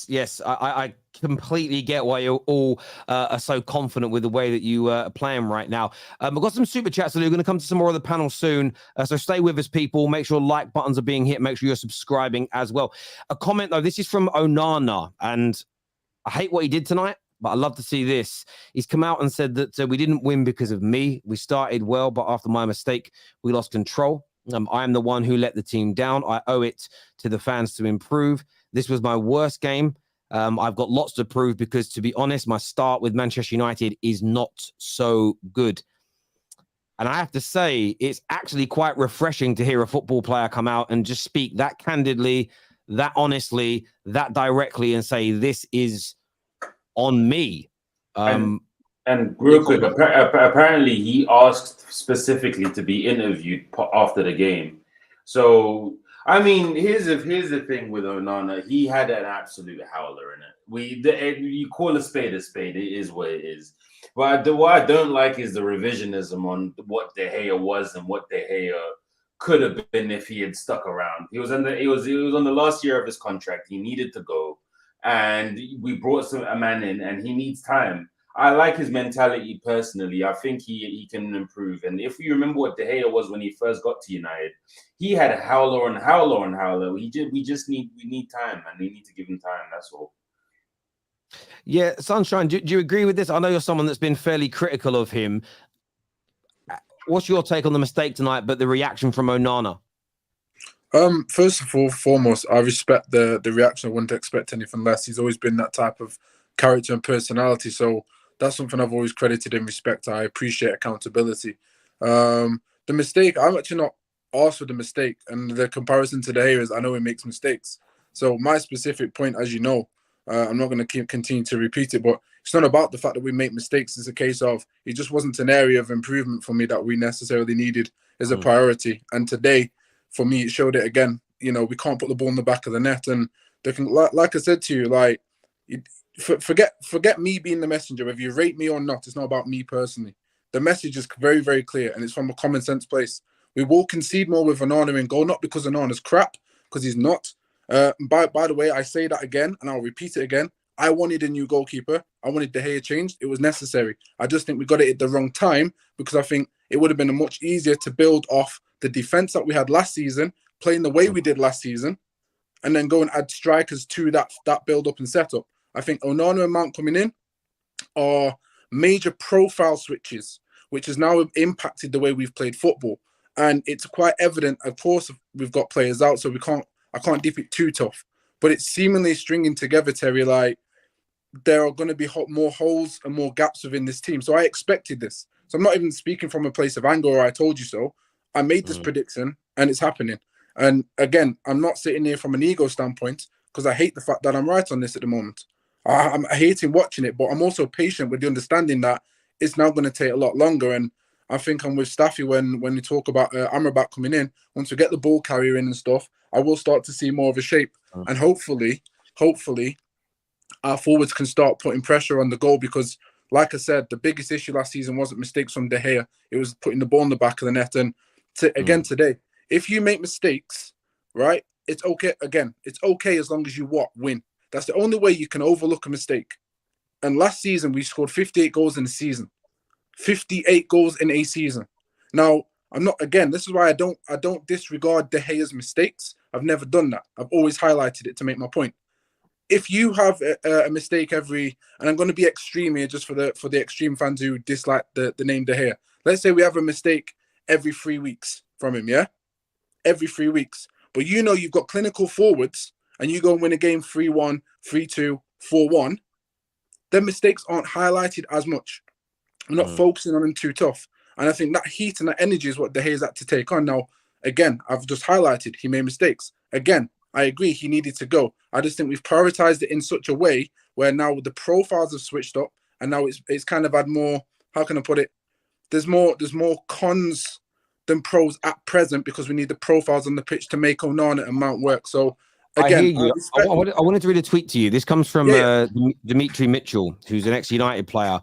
Yes, I completely get why you all are so confident with the way that you are playing right now. We've got some super chats, so we're going to come to some more of the panel soon. So stay with us, people. Make sure like buttons are being hit. Make sure you're subscribing as well. A comment, though, this is from Onana, and I hate what he did tonight, but I love to see this. He's come out and said that we didn't win because of me. We started well, but after my mistake, we lost control. I am the one who let the team down. I owe it to the fans to improve. This was my worst game. I've got lots to prove because, to be honest, my start with Manchester United is not so good. And I have to say, it's actually quite refreshing to hear a football player come out and just speak that candidly, that honestly, that directly, and say, this is on me. And real quick, apparently he asked specifically to be interviewed after the game. So, I mean, here's the thing with Onana. He had an absolute howler in it. You call a spade, it is what it is. But what I don't like is the revisionism on what De Gea was and what De Gea could have been if he had stuck around. He was on the last year of his contract. He needed to go, and we brought a man in, and he needs time. I like his mentality personally. I think he can improve. And if you remember what De Gea was when he first got to United, he had a howler and howler and howler. We need time, and we need to give him time. That's all. Yeah, Sunshine, do you agree with this? I know you're someone that's been fairly critical of him. What's your take on the mistake tonight, but the reaction from Onana? First of all, foremost, I respect the reaction. I wouldn't expect anything less. He's always been that type of character and personality. So that's something I've always credited and respect. I appreciate accountability. The mistake, I'm actually not asked for the mistake. And the comparison to De Gea is I know he makes mistakes. So my specific point, as you know, I'm not going to continue to repeat it, but it's not about the fact that we make mistakes. It's a case of it just wasn't an area of improvement for me that we necessarily needed as a priority. And today, for me, it showed it again. You know, we can't put the ball in the back of the net. And they can, like I said to you, like, forget me being the messenger. If you rate me or not, it's not about me personally. The message is very, very clear, and it's from a common sense place. We will concede more with Onana in goal, not because Onana's crap, because he's not. By the way, I say that again, and I'll repeat it again. I wanted a new goalkeeper. I wanted De Gea changed. It was necessary. I just think we got it at the wrong time, because I think it would have been much easier to build off the defense that we had last season, playing the way we did last season, and then go and add strikers to that build-up and setup. I think Onana and Mount coming in are major profile switches, which has now impacted the way we've played football. And it's quite evident, of course, we've got players out, so I can't dip it too tough. But it's seemingly stringing together, Terry, like there are going to be more holes and more gaps within this team. So I expected this. So I'm not even speaking from a place of anger or I told you so. I made this prediction and it's happening. And again, I'm not sitting here from an ego standpoint because I hate the fact that I'm right on this at the moment. I'm hating watching it, but I'm also patient with the understanding that it's now going to take a lot longer. And I think I'm with Staffy when we talk about Amrabat coming in. Once we get the ball carrier in and stuff, I will start to see more of a shape. And hopefully, our forwards can start putting pressure on the goal because, like I said, the biggest issue last season wasn't mistakes from De Gea. It was putting the ball in the back of the net. And again, today, if you make mistakes, right, it's okay. Again, it's okay as long as you win. That's the only way you can overlook a mistake. And last season, we scored 58 goals in a season. 58 goals in a season. Now, this is why I don't disregard De Gea's mistakes. I've never done that. I've always highlighted it to make my point. If you have a mistake and I'm going to be extreme here just for the extreme fans who dislike the name De Gea. Let's say we have a mistake every 3 weeks from him, yeah? Every 3 weeks. But you know you've got clinical forwards and you go and win a game 3-1, 3-2, 4-1. Their mistakes aren't highlighted as much. I'm not focusing on them too tough. And I think that heat and that energy is what De Gea's had to take on. Now, again, I've just highlighted he made mistakes. Again, I agree he needed to go. I just think we've prioritized it in such a way where now the profiles have switched up and now it's kind of had more, how can I put it? There's more cons than pros at present because we need the profiles on the pitch to make Onana and Mount work. So I hear Again, you. I wanted to read a tweet to you. This comes from Dimitri Mitchell, who's an ex-United player,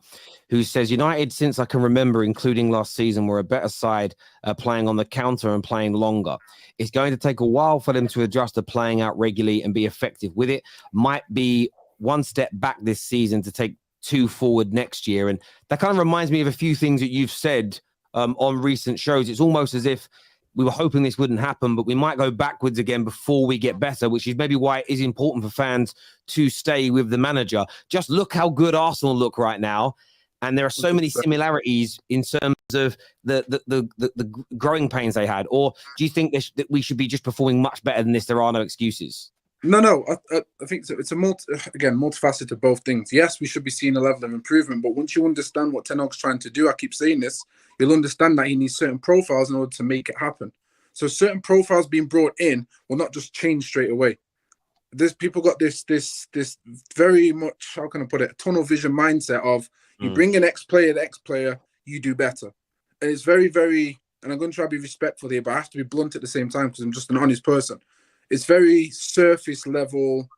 who says, United, since I can remember, including last season, were a better side playing on the counter and playing longer. It's going to take a while for them to adjust to playing out regularly and be effective with it. Might be one step back this season to take 2 forward next year. And that kind of reminds me of a few things that you've said on recent shows. It's almost as if we were hoping this wouldn't happen, but we might go backwards again before we get better, which is maybe why it is important for fans to stay with the manager. Just look how good Arsenal look right now. And there are so many similarities in terms of the growing pains they had. Or do you think that we should be just performing much better than this? There are no excuses. No. I think it's a multifaceted of both things. Yes, we should be seeing a level of improvement, but once you understand what Ten Hag's trying to do, I keep saying this, you'll understand that he needs certain profiles in order to make it happen. So certain profiles being brought in will not just change straight away. There's people got this very much, how can I put it, a tunnel vision mindset of you bring an ex-player, you do better. And it's very, very, and I'm going to try to be respectful here, but I have to be blunt at the same time because I'm just an honest person. It's very surface level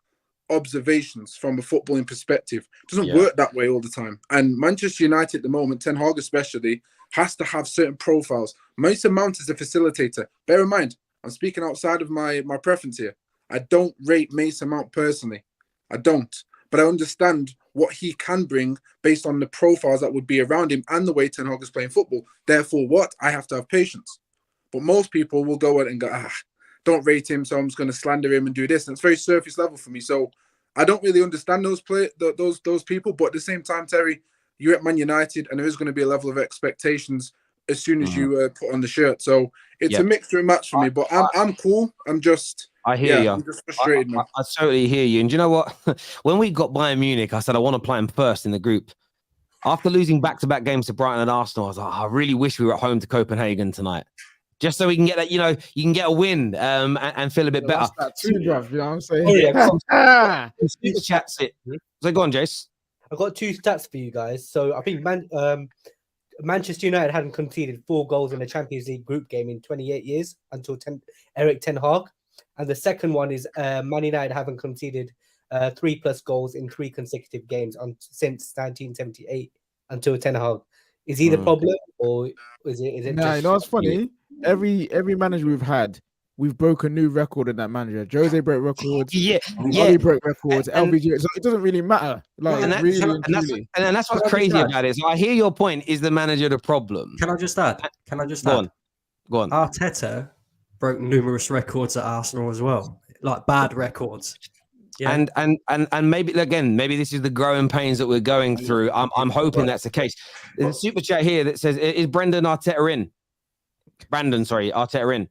observations from a footballing perspective. It doesn't work that way all the time. And Manchester United at the moment, Ten Hag especially, has to have certain profiles. Mason Mount is a facilitator. Bear in mind, I'm speaking outside of my preference here. I don't rate Mason Mount personally. I don't. But I understand what he can bring based on the profiles that would be around him and the way Ten Hag is playing football. Therefore, I have to have patience. But most people will go out and go, don't rate him, so I'm just going to slander him and do this. And it's very surface level for me. So I don't really understand those people. But at the same time, Terry, you're at Man United, and there is going to be a level of expectations as soon as you put on the shirt. So it's a mixture and match for me. But I'm cool. I hear you. I'm just frustrated, man. I totally hear you. And do you know what? When we got Bayern Munich, I said I want to play him first in the group. After losing back-to-back games to Brighton and Arsenal, I was like, I really wish we were at home to Copenhagen tonight. Just so we can get that, you can get a win and feel a bit better. That's that 2 draft, you know what I'm saying? Oh, yeah. Chats it. So go on, Jace. I've got 2 stats for you guys. So I think Manchester United hadn't conceded 4 goals in a Champions League group game in 28 years until Eric Ten Hag. And the second one is Man United haven't conceded 3+ goals in 3 consecutive games since 1978 until Ten Hag. Is he the problem, or is it? No, you know what's funny? Every manager we've had, we've broken new record in that manager. Jose broke records. Oli broke records. LVG. So it doesn't really matter. And that's what's crazy about it. So I hear your point. Is the manager the problem? Can I just add? Go on. Arteta broke numerous records at Arsenal as well, like bad records. Yeah. And maybe this is the growing pains that we're going through. I'm hoping that's the case. There's a super chat here that says, "Is Brendan Arteta in?" Arteta in.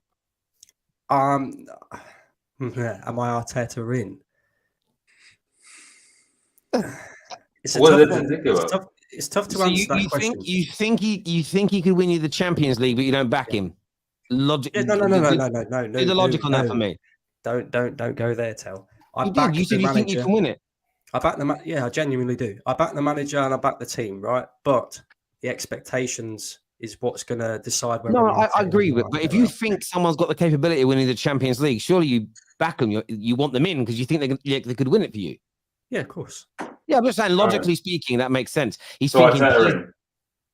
Am I Arteta in? It's tough to answer that question. You think he could win you the Champions League, but you don't back him? Logic. No. Do the logic on that for me. Don't go there, Tel. You think you can win it? I back I genuinely do. I back the manager and I back the team, right? But the expectations is what's going to decide whether. No, I agree with. But if you think someone's got the capability of winning the Champions League, surely you back them. You want them in because you think they could win it for you. Yeah, of course. Yeah, I'm just saying. Logically speaking, that makes sense. He's so thinking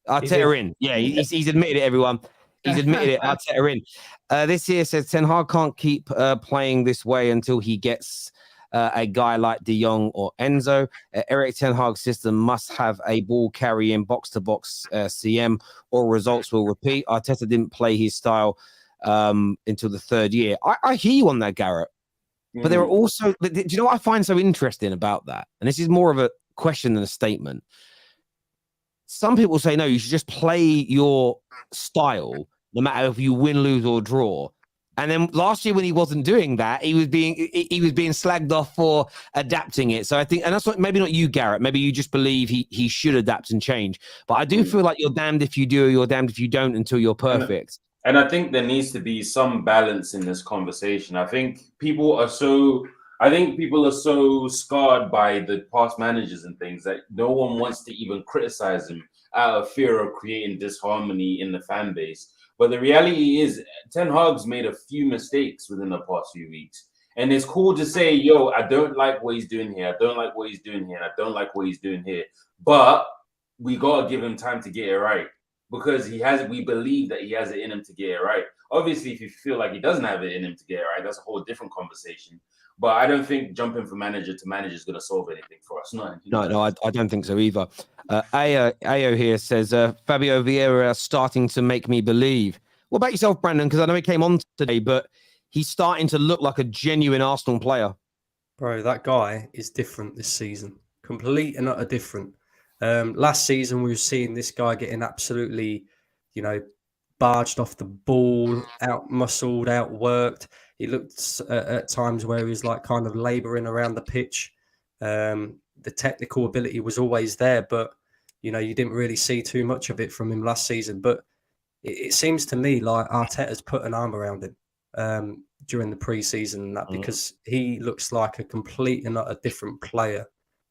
Arteta in. Yeah, he's admitted it. Everyone. He's admitted it. Arteta in. This here says Ten Hag can't keep playing this way until he gets a guy like De Jong or Enzo. Eric Ten Hag's system must have a ball carrying box-to-box CM or results will repeat. Arteta didn't play his style until the 3rd year. I hear you on that, Garrett. But there are also... Do you know what I find so interesting about that? And this is more of a question than a statement. Some people say, no, you should just play your style, no matter if you win, lose, or draw. And then last year when he wasn't doing that, he was being slagged off for adapting it. So I think, and that's what, maybe not you, Garrett. Maybe you just believe he should adapt and change. But I do feel like you're damned if you do, or you're damned if you don't until you're perfect. And I think there needs to be some balance in this conversation. I think people are so scarred by the past managers and things that no one wants to even criticize him out of fear of creating disharmony in the fan base. But the reality is, Ten Hag's made a few mistakes within the past few weeks. And it's cool to say, yo, I don't like what he's doing here. I don't like what he's doing here. And I don't like what he's doing here. But we got to give him time to get it right because we believe that he has it in him to get it right. Obviously, if you feel like he doesn't have it in him to get it right, that's a whole different conversation. But I don't think jumping from manager to manager is going to solve anything for us. No, I don't think so either. Ayo here says, Fabio Vieira starting to make me believe. What about yourself, Brandon? Because I know he came on today, but he's starting to look like a genuine Arsenal player. Bro, that guy is different this season. Complete and utter different. Last season, we were seeing this guy getting absolutely, barged off the ball, out-muscled, outworked. He looked at times where he was like kind of labouring around the pitch. The technical ability was always there, but, you didn't really see too much of it from him last season. But it seems to me like Arteta's put an arm around him during the pre-season and that because he looks like a complete and utter different player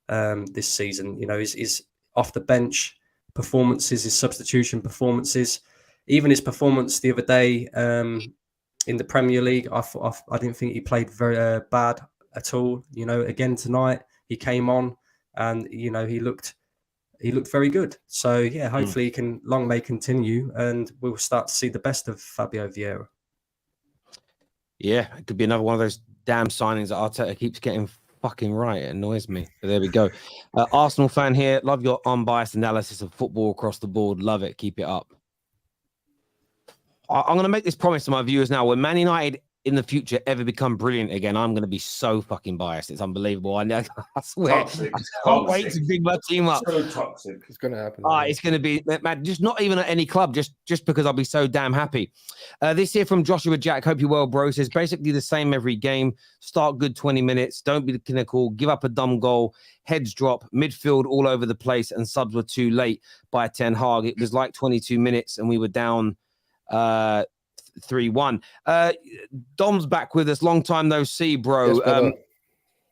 this season. His off the bench performances, his substitution performances, even his performance the other day in the Premier League, I didn't think he played very bad at all. Again tonight he came on and he looked very good. So yeah, hopefully he can long may continue, and we'll start to see the best of Fabio Vieira. Yeah, it could be another one of those damn signings that Arteta keeps getting fucking right. It annoys me. But there we go. Arsenal fan here. Love your unbiased analysis of football across the board. Love it. Keep it up. I'm going to make this promise to my viewers now. When Man United in the future ever become brilliant again, I'm going to be so fucking biased. It's unbelievable. I swear. Toxic. I can't wait to big my team up. So toxic. It's going to happen. It's going to be, man, just not even at any club, just because I'll be so damn happy. This here from Joshua Jack. Hope you're well, bro. Says basically the same every game. Start good 20 minutes. Don't be clinical. Give up a dumb goal. Heads drop. Midfield all over the place. And subs were too late by Ten Hag. It was like 22 minutes and we were down 3-1. Dom's back with us. Long time no see, bro.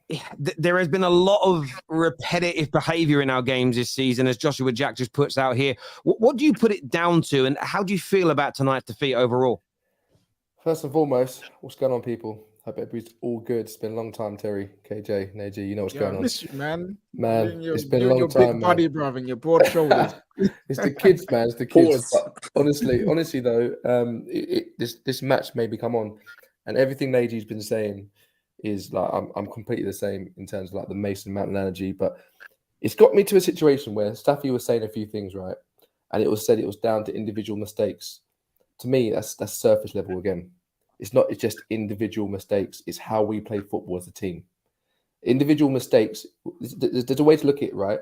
Yes, there has been a lot of repetitive behavior in our games this season, as Joshua Jack just puts out here. What do you put it down to, and how do you feel about tonight's defeat overall? First and foremost, what's going on, people? Hope everybody's all good. It's been a long time, Terry, KJ, Neji. You know what's going on. Miss you, man. Man, It's been a long your time, big body, brother, and your broad shoulders. It's the kids, man. It's the kids. Honestly, though, this match maybe come on, and everything Neji's been saying is like I'm completely the same in terms of like the Mason Mount analogy, but it's got me to a situation where Staffy was saying a few things, right, and it was said it was down to individual mistakes. To me, that's surface level again. It's just individual mistakes. It's how we play football as a team. Individual mistakes, there's a way to look at it, right?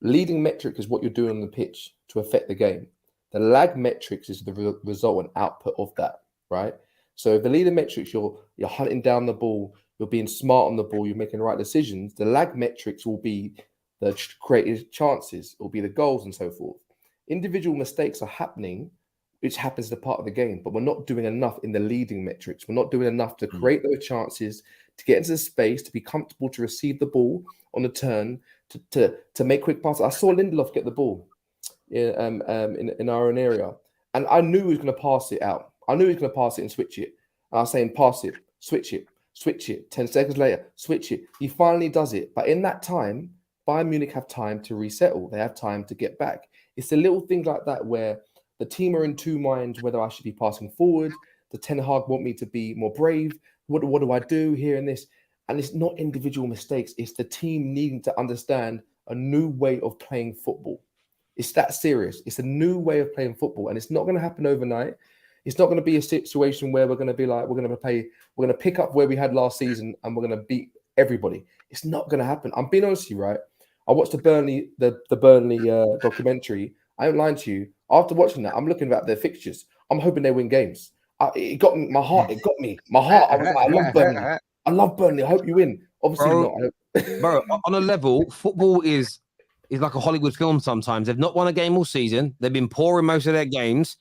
Leading metric is what you're doing on the pitch to affect the game. The lag metrics is the result and output of that, right? So if the leading metrics, you're hunting down the ball, you're being smart on the ball, you're making the right decisions, the lag metrics will be the created chances, it will be the goals and so forth. Individual mistakes are happening, which happens as a part of the game, but we're not doing enough in the leading metrics. We're not doing enough to create those chances, to get into the space, to be comfortable to receive the ball on the turn, to make quick passes. I saw Lindelof get the ball in our own area, and I knew he was going to pass it out. I knew he was going to pass it and switch it. And I was saying, pass it, switch it. 10 seconds later, switch it. He finally does it. But in that time, Bayern Munich have time to resettle. They have time to get back. It's the little things like that where the team are in two minds whether I should be passing forward. The Ten Hag want me to be more brave. What do I do here and this? And it's not individual mistakes. It's the team needing to understand a new way of playing football. It's that serious. It's a new way of playing football. And it's not going to happen overnight. It's not going to be a situation where we're going to be like, we're going to pick up where we had last season and we're going to beat everybody. It's not going to happen. I'm being honest with you, right? I watched the Burnley documentary. I ain't lying to you. After watching that, I'm looking at their fixtures. I'm hoping they win games. It got me, my heart. It got me. My heart. I was like, I love Burnley. I love Burnley. I hope you win. Obviously not. Bro, on a level, football is like a Hollywood film sometimes. They've not won a game all season. They've been poor in most of their games.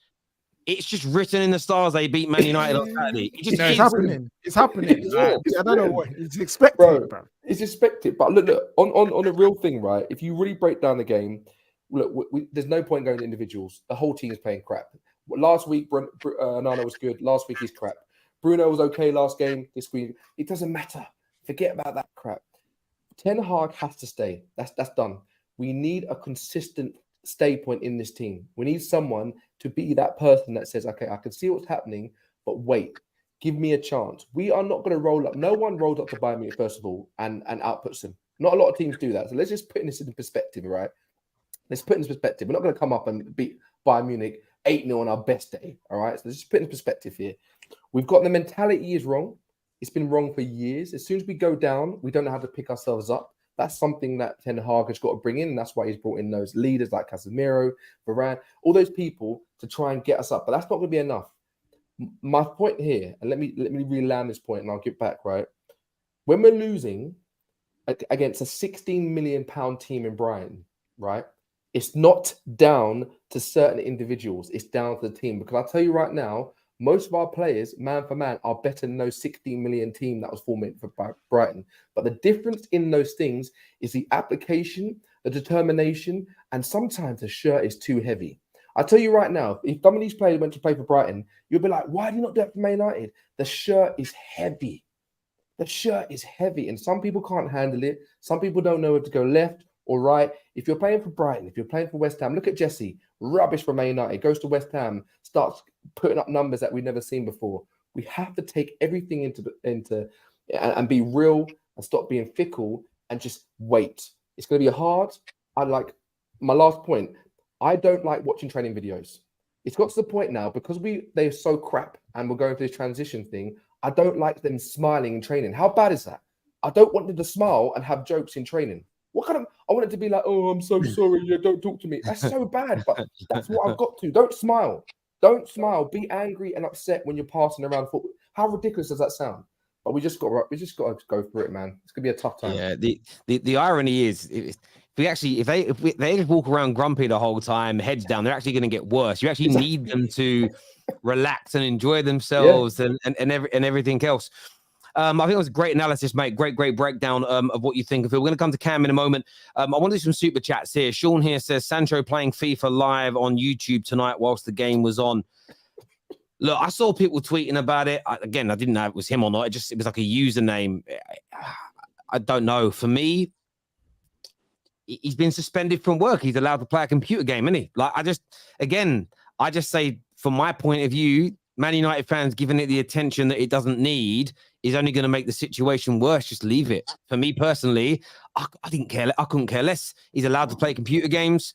It's just written in the stars they beat Man United on Saturday. It's happening. It's happening. I don't know what. It's expected, bro. It's expected. But look, on a real thing, right? If you really break down the game, look, there's no point going to individuals. The whole team is playing crap. Last week, Onana was good. Last week, he's crap. Bruno was okay last game. This week, it doesn't matter. Forget about that crap. Ten Hag has to stay. That's done. We need a consistent stay point in this team. We need someone to be that person that says, okay, I can see what's happening, but wait, give me a chance. We are not going to roll up. No one rolled up to Bayern Munich, first of all, and outputs them. Not a lot of teams do that. So let's just put this in perspective, right? Let's put it in perspective. We're not going to come up and beat Bayern Munich 8-0 on our best day, all right? So let's just put it in perspective here. We've got the mentality is wrong. It's been wrong for years. As soon as we go down, we don't know how to pick ourselves up. That's something that Ten Hag has got to bring in, and that's why he's brought in those leaders like Casemiro, Varane, all those people to try and get us up. But that's not going to be enough. My point here, and let me re-land this point, and I'll get back, right? When we're losing against a £16 million team in Brighton, right? It's not down to certain individuals. It's down to the team. Because I'll tell you right now, most of our players, man for man, are better than those 16 million team that was formed for Brighton. But the difference in those things is the application, the determination, and sometimes the shirt is too heavy. I'll tell you right now, if some of these players went to play for Brighton, you'll be like, why do you not do that for Man United? The shirt is heavy. The shirt is heavy, and some people can't handle it. Some people don't know if to go left or right. If you're playing for Brighton, if you're playing for West Ham, look at Jesse. Rubbish for Man United. Goes to West Ham, starts putting up numbers that we've never seen before. We have to take everything into and be real and stop being fickle and just wait. It's going to be hard. I like my last point. I don't like watching training videos. It's got to the point now because they're so crap and we're going through this transition thing. I don't like them smiling in training. How bad is that? I don't want them to smile and have jokes in training. What kind of? I want it to be like, oh, I'm so sorry. Yeah, don't talk to me. That's so bad, but that's what I've got to. Don't smile. Don't smile. Be angry and upset when you're passing around football. How ridiculous does that sound? But we just got to go through it, man. It's gonna be a tough time. Yeah. The irony is, if they just walk around grumpy the whole time, heads down, they're actually going to get worse. You actually need them to relax and enjoy themselves and everything else. I think it was a great analysis, mate. Great breakdown of what you think of it. We're going to come to Cam in a moment. I want to do some super chats here. Sean here says, Sancho playing FIFA live on YouTube tonight whilst the game was on. Look, I saw people tweeting about it. I didn't know it was him or not. It was like a username. I don't know. For me, he's been suspended from work. He's allowed to play a computer game, isn't he? Like, I just say, from my point of view, Man United fans giving it the attention that it doesn't need is only going to make the situation worse. Just leave it. For me personally, I didn't care. I couldn't care less. He's allowed to play computer games.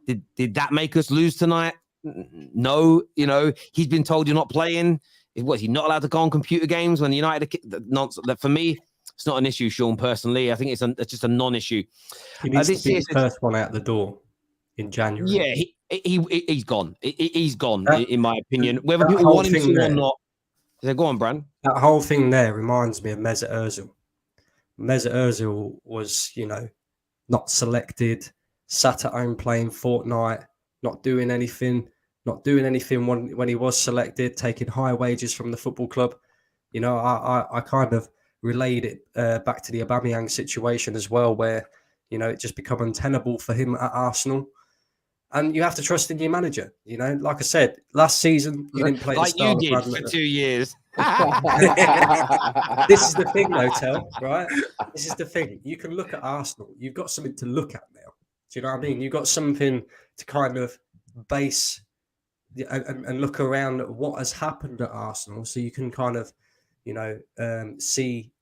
Did that make us lose tonight? No. You know, he's been told you're not playing. Is he not allowed to go on computer games when United? Nonsense. For me, it's not an issue, Sean. Personally, I think it's just a non-issue. He needs to be the first one out the door in January. Yeah, he's gone. He's gone, in my opinion. Whether people want him to or not. So go on, Bran. That whole thing there reminds me of Mesut Ozil. Mesut Ozil was, not selected, sat at home playing Fortnite, not doing anything when he was selected, taking high wages from the football club. I kind of relayed it back to the Aubameyang situation as well, where, it just become untenable for him at Arsenal. And you have to trust in your manager. Like I said, last season, you didn't play like the style you did for 2 years. This is the thing, though, Tel, right? This is the thing. You can look at Arsenal. You've got something to look at now. Do you know what I mean? You've got something to kind of base and look around at what has happened at Arsenal, so you can kind of, see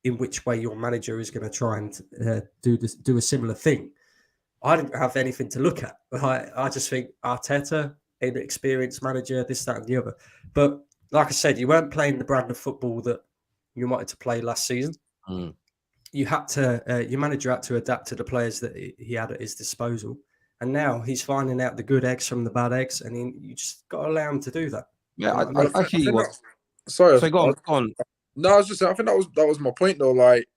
in which way your manager is going to try and do a similar thing. I didn't have anything to look at. I just think Arteta, an experienced manager, this, that, and the other. But like I said, you weren't playing the brand of football that you wanted to play last season. Mm. You had to, your manager had to adapt to the players that he had at his disposal. And now he's finding out the good eggs from the bad eggs, and you just got to allow him to do that. Yeah, I hear you. Sorry, so go on. No, I was just saying, I think that was my point though. Like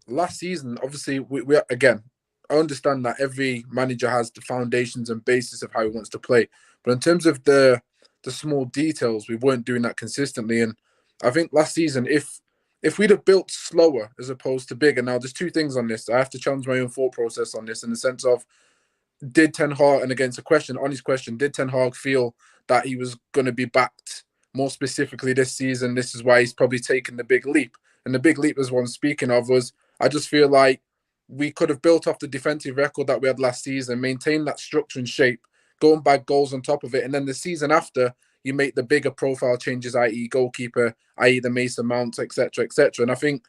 last season, obviously we again, I understand that every manager has the foundations and basis of how he wants to play, but in terms of the small details, we weren't doing that consistently. And I think last season, if we'd have built slower as opposed to bigger, now there's two things on this. I have to challenge my own thought process on this in the sense of, did Ten Hag, and against a question, on his question, did Ten Hag feel that he was going to be backed more specifically this season, this is why he's probably taken the big leap. And the big leap, as one speaking of, was I just feel like we could have built off the defensive record that we had last season, maintained that structure and shape, going back goals on top of it. And then the season after, you make the bigger profile changes, i.e. goalkeeper, i.e. the Mason Mount, etc., etc. And I think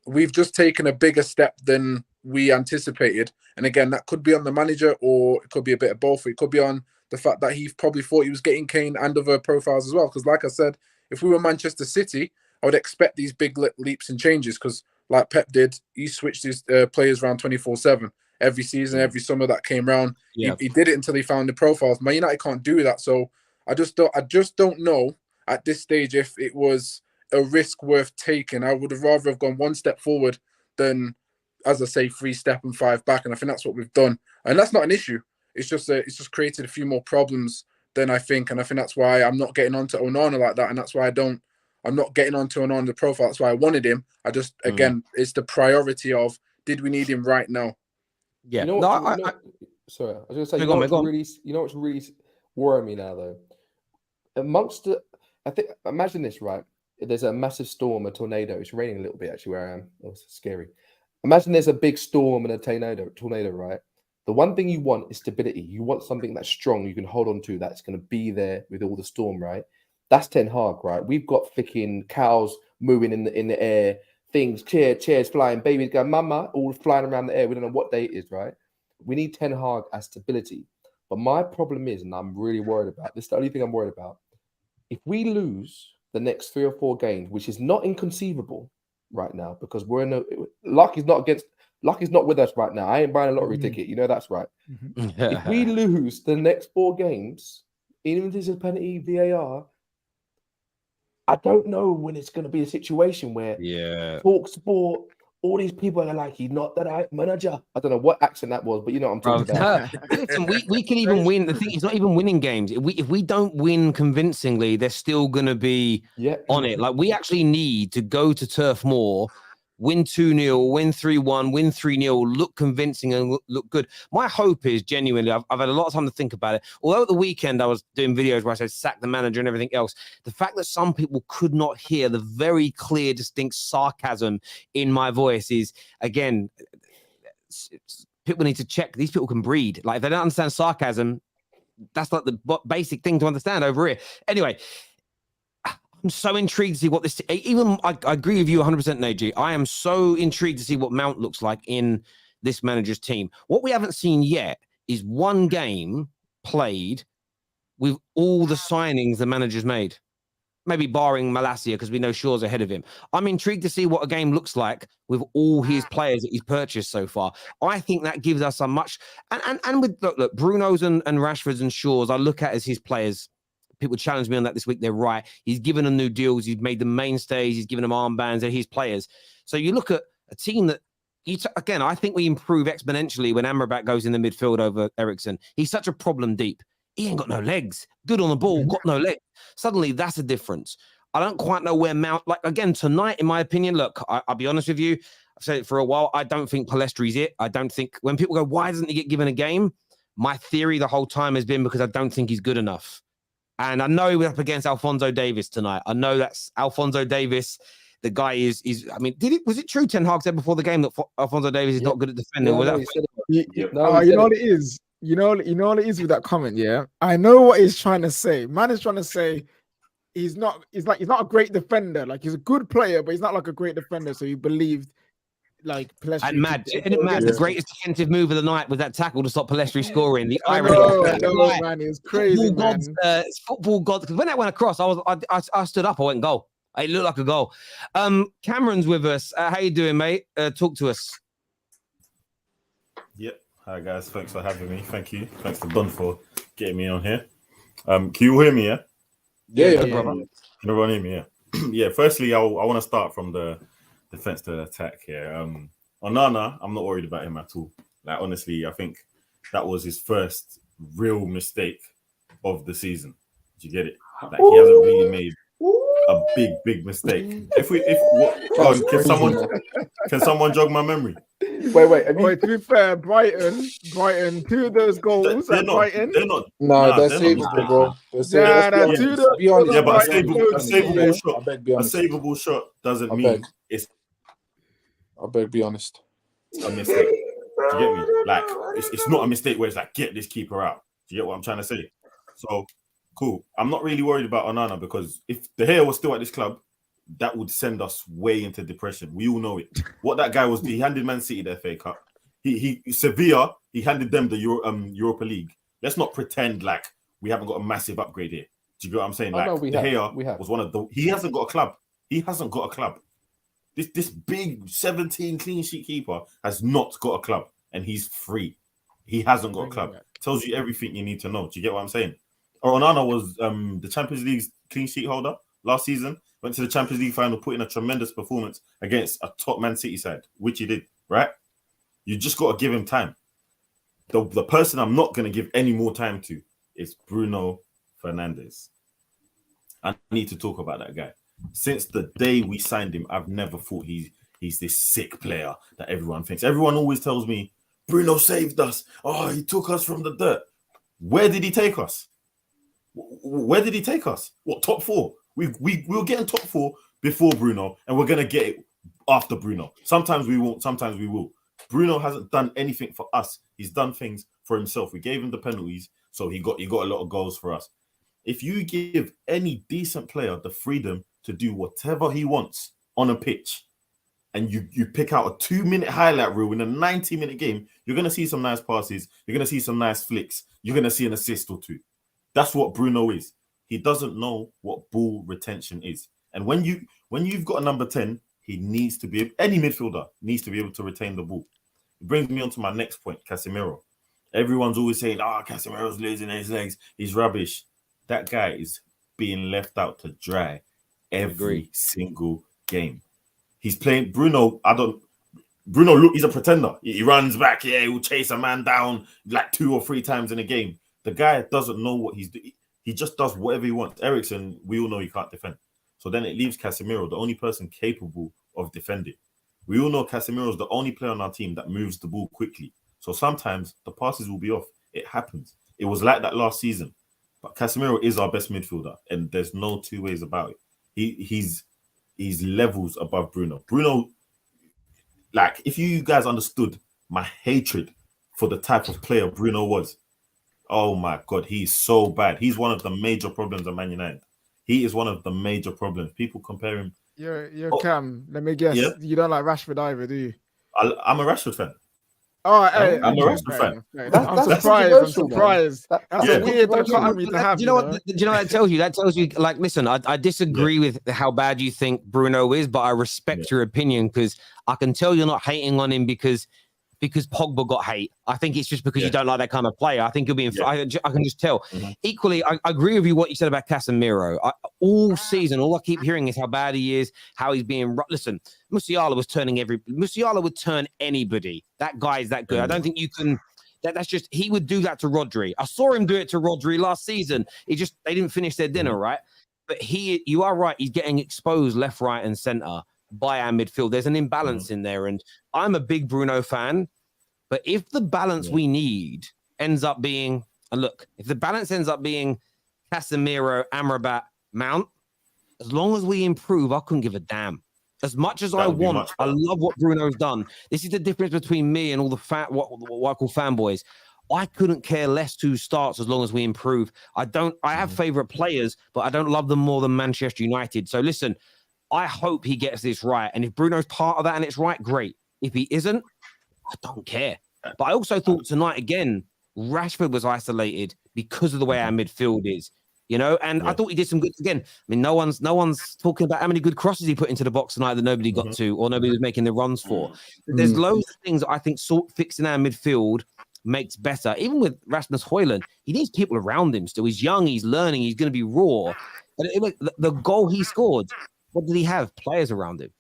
we've just taken a bigger step than we anticipated. And again, that could be on the manager, or it could be a bit of both. It could be on the fact that he probably thought he was getting Kane and other profiles as well. Because like I said, if we were Manchester City, I would expect these big leaps and changes, because like Pep did, he switched his players around 24/7 every season, every summer that came around. Yeah. He did it until he found the profiles. Man United can't do that. So I just don't know at this stage if it was a risk worth taking. I would have rather have gone one step forward than, as I say, 3 step and 5 back. And I think that's what we've done. And that's not an issue. It's just created a few more problems than I think. And I think that's why I'm not getting onto Onana like that. And that's why I'm not getting onto Onana the profile. That's why I wanted him. I just, again, it's the priority of, did we need him right now? Yeah. Sorry, I was going to say, you know what's really worrying me now, though? Imagine this, right? There's a massive storm, a tornado. It's raining a little bit, actually, where I am. Oh, it's scary. Imagine there's a big storm and a tornado, right? The one thing you want is stability. You want something that's strong, you can hold on to, that's going to be there with all the storm, right? That's Ten Hag, right? We've got freaking cows moving in the air, things, chairs flying, babies going, mama, all flying around the air. We don't know what day it is, right? We need Ten Hag as stability. But my problem is, and I'm really worried about, this is the only thing I'm worried about, if we lose the next 3 or 4 games, which is not inconceivable right now, because luck is not with us right now. I ain't buying a lottery ticket. You know that's right. If we lose the next 4 games, even if there's a penalty, VAR, I don't know when it's going to be a situation where Talk Sport, all these people are like, he's not the right manager. I don't know what accent that was, but you know what I'm talking about. Listen, we can even win. The thing is not even winning games. If we don't win convincingly, they're still going to be on it. Like, we actually need to go to Turf Moor, win 2-0, win 3-1, win 3-0, look convincing and look good. My hope is, genuinely, I've had a lot of time to think about it. Although at the weekend I was doing videos where I said sack the manager and everything else, the fact that some people could not hear the very clear, distinct sarcasm in my voice is, again, people need to check. These people can breed. Like, if they don't understand sarcasm, that's like the basic thing to understand over here. Anyway, I'm so intrigued to see what this. Even I agree with you 100%, Neji. I am so intrigued to see what Mount looks like in this manager's team. What we haven't seen yet is one game played with all the signings the manager's made. Maybe barring Malacia, because we know Shaw's ahead of him. I'm intrigued to see what a game looks like with all his players that he's purchased so far. I think that gives us a much. And with look, Bruno's and Rashford's and Shaw's, I look at as his players. People challenge me on that this week. They're right. He's given them new deals. He's made them mainstays. He's given them armbands. They're his players. So you look at a team that, again, I think we improve exponentially when Amrabat goes in the midfield over Eriksen. He's such a problem deep. He ain't got no legs. Good on the ball, got no legs. Suddenly, that's a difference. I don't quite know where Mount, like, again, tonight, in my opinion, look, I'll be honest with you. I've said it for a while. I don't think Palestri's it. I don't think, when people go, why doesn't he get given a game? My theory the whole time has been because I don't think he's good enough. And I know he was up against Alphonso Davies tonight. I know that's Alphonso Davies. The guy is. I mean, was it true? Ten Hag said before the game that Alphonso Davies is not good at defending. You know what it is. You know what it is with that comment. Yeah, I know what he's trying to say. Man is trying to say he's not a great defender. Like, he's a good player, but he's not like a great defender. So he believed. Like, Palestri, and mad, isn't it mad? The greatest defensive move of the night was that tackle to stop Palestri scoring. The irony, man, it's crazy, man. Football gods. Because when that went across, I stood up. I went goal. It looked like a goal. Cameron's with us. How you doing, mate? Talk to us. Yep. Hi guys. Thanks for having me. Thank you. Thanks to Don for getting me on here. Can you all hear me? Yeah. Yeah. Can everyone hear me? Yeah. Yeah. Firstly, I want to start from the defense to attack here. Onana, I'm not worried about him at all. Like, honestly, I think that was his first real mistake of the season. Did you get it? Like, he hasn't really made a big mistake. Can someone jog my memory? Wait. Have you... Wait, to be fair, Brighton, 2 of those goals They're at not. Brighton. They're not. No, they're they're savable, not bro. They're Yeah, savable. that 2 of Let's those be honest. Yeah, but a Brighton savable goals, shot. I beg, be A honest. savable shot doesn't I mean beg. it's I beg, be honest. a mistake. Do you get me? Like, it's not a mistake where it's like, get this keeper out. Do you get what I'm trying to say? So, cool. I'm not really worried about Onana because if De Gea was still at this club, that would send us way into depression. We all know it. What that guy was, he handed Man City the FA Cup. He Sevilla, he handed them the Europa League. Let's not pretend like we haven't got a massive upgrade here. Do you get what I'm saying? Like, no, De Gea was one of the... He hasn't got a club. He hasn't got a club. This big 17 clean sheet keeper has not got a club, and he's free. He hasn't got a club. Tells you everything you need to know. Do you get what I'm saying? Onana was the Champions League's clean sheet holder last season. Went to the Champions League final, put in a tremendous performance against a top Man City side, which he did, right? You just got to give him time. The person I'm not going to give any more time to is Bruno Fernandes. I need to talk about that guy. Since the day we signed him, I've never thought he's this sick player that everyone thinks. Everyone always tells me, Bruno saved us. Oh, he took us from the dirt. Where did he take us? Where did he take us? What, top 4? We were getting top 4 before Bruno, and we're going to get it after Bruno. Sometimes we won't, sometimes we will. Bruno hasn't done anything for us. He's done things for himself. We gave him the penalties, so he got a lot of goals for us. If you give any decent player the freedom to do whatever he wants on a pitch, and you pick out a 2-minute highlight reel in a 90-minute game, you're going to see some nice passes. You're going to see some nice flicks. You're going to see an assist or 2. That's what Bruno is. He doesn't know what ball retention is. And when you've got a number 10, he needs to be, any midfielder needs to be able to retain the ball. It brings me on to my next point, Casemiro. Everyone's always saying, Casemiro's losing his legs. He's rubbish. That guy is being left out to dry every single game. He's playing Bruno. Bruno, he's a pretender. He runs back. Yeah, he will chase a man down like 2 or 3 times in a game. The guy doesn't know what he's doing. He just does whatever he wants. Eriksen, we all know he can't defend. So then it leaves Casemiro, the only person capable of defending. We all know Casemiro is the only player on our team that moves the ball quickly. So sometimes the passes will be off. It happens. It was like that last season. But Casemiro is our best midfielder, and there's no 2 ways about it. He's levels above Bruno. Bruno, like, if you guys understood my hatred for the type of player Bruno was, oh my God, he's so bad. He's one of the major problems at Man United. He is one of the major problems. People compare him. You're Cam. Let me guess. Yeah? You don't like Rashford either, do you? I'm a Rashford fan. Oh, hey, I'm a Rashford fan. I'm surprised. That's a weird dichotomy to have. Do you know what? Do you know what that tells you? That tells you, like, listen, I disagree with how bad you think Bruno is, but I respect your opinion because I can tell you're not hating on him because Pogba got hate. I think it's just because you don't like that kind of player. I think you're being. I can just tell. Equally, I agree with you what you said about Casemiro. All season, all I keep hearing is how bad he is, how he's being. Listen, Musiala would turn anybody. That guy is that good. I don't think you can. That's just, he would do that to Rodri. I saw him do it to Rodri last season. They didn't finish their dinner, right? But you are right. He's getting exposed left, right, and center by our midfield. There's an imbalance in there, and I'm a big Bruno fan. But if the balance we need ends up being, and look, if the balance ends up being Casemiro, Amrabat, Mount, as long as we improve, I couldn't give a damn. As much as I want, I love what Bruno's done. This is the difference between me and all the what I call fanboys. I couldn't care less who starts as long as we improve. I have favorite players, but I don't love them more than Manchester United. So listen, I hope he gets this right. And if Bruno's part of that and it's right, great. If he isn't, I don't care. But I also thought tonight, again, Rashford was isolated because of the way our midfield is, you know, and I thought he did some good again. I mean, no one's talking about how many good crosses he put into the box tonight that nobody got to or nobody was making the runs for. There's loads of things that I think fixing our midfield makes better. Even with Rasmus Højlund, he needs people around him still. He's young, he's learning, he's going to be raw. And the goal he scored, what did he have? Players around him.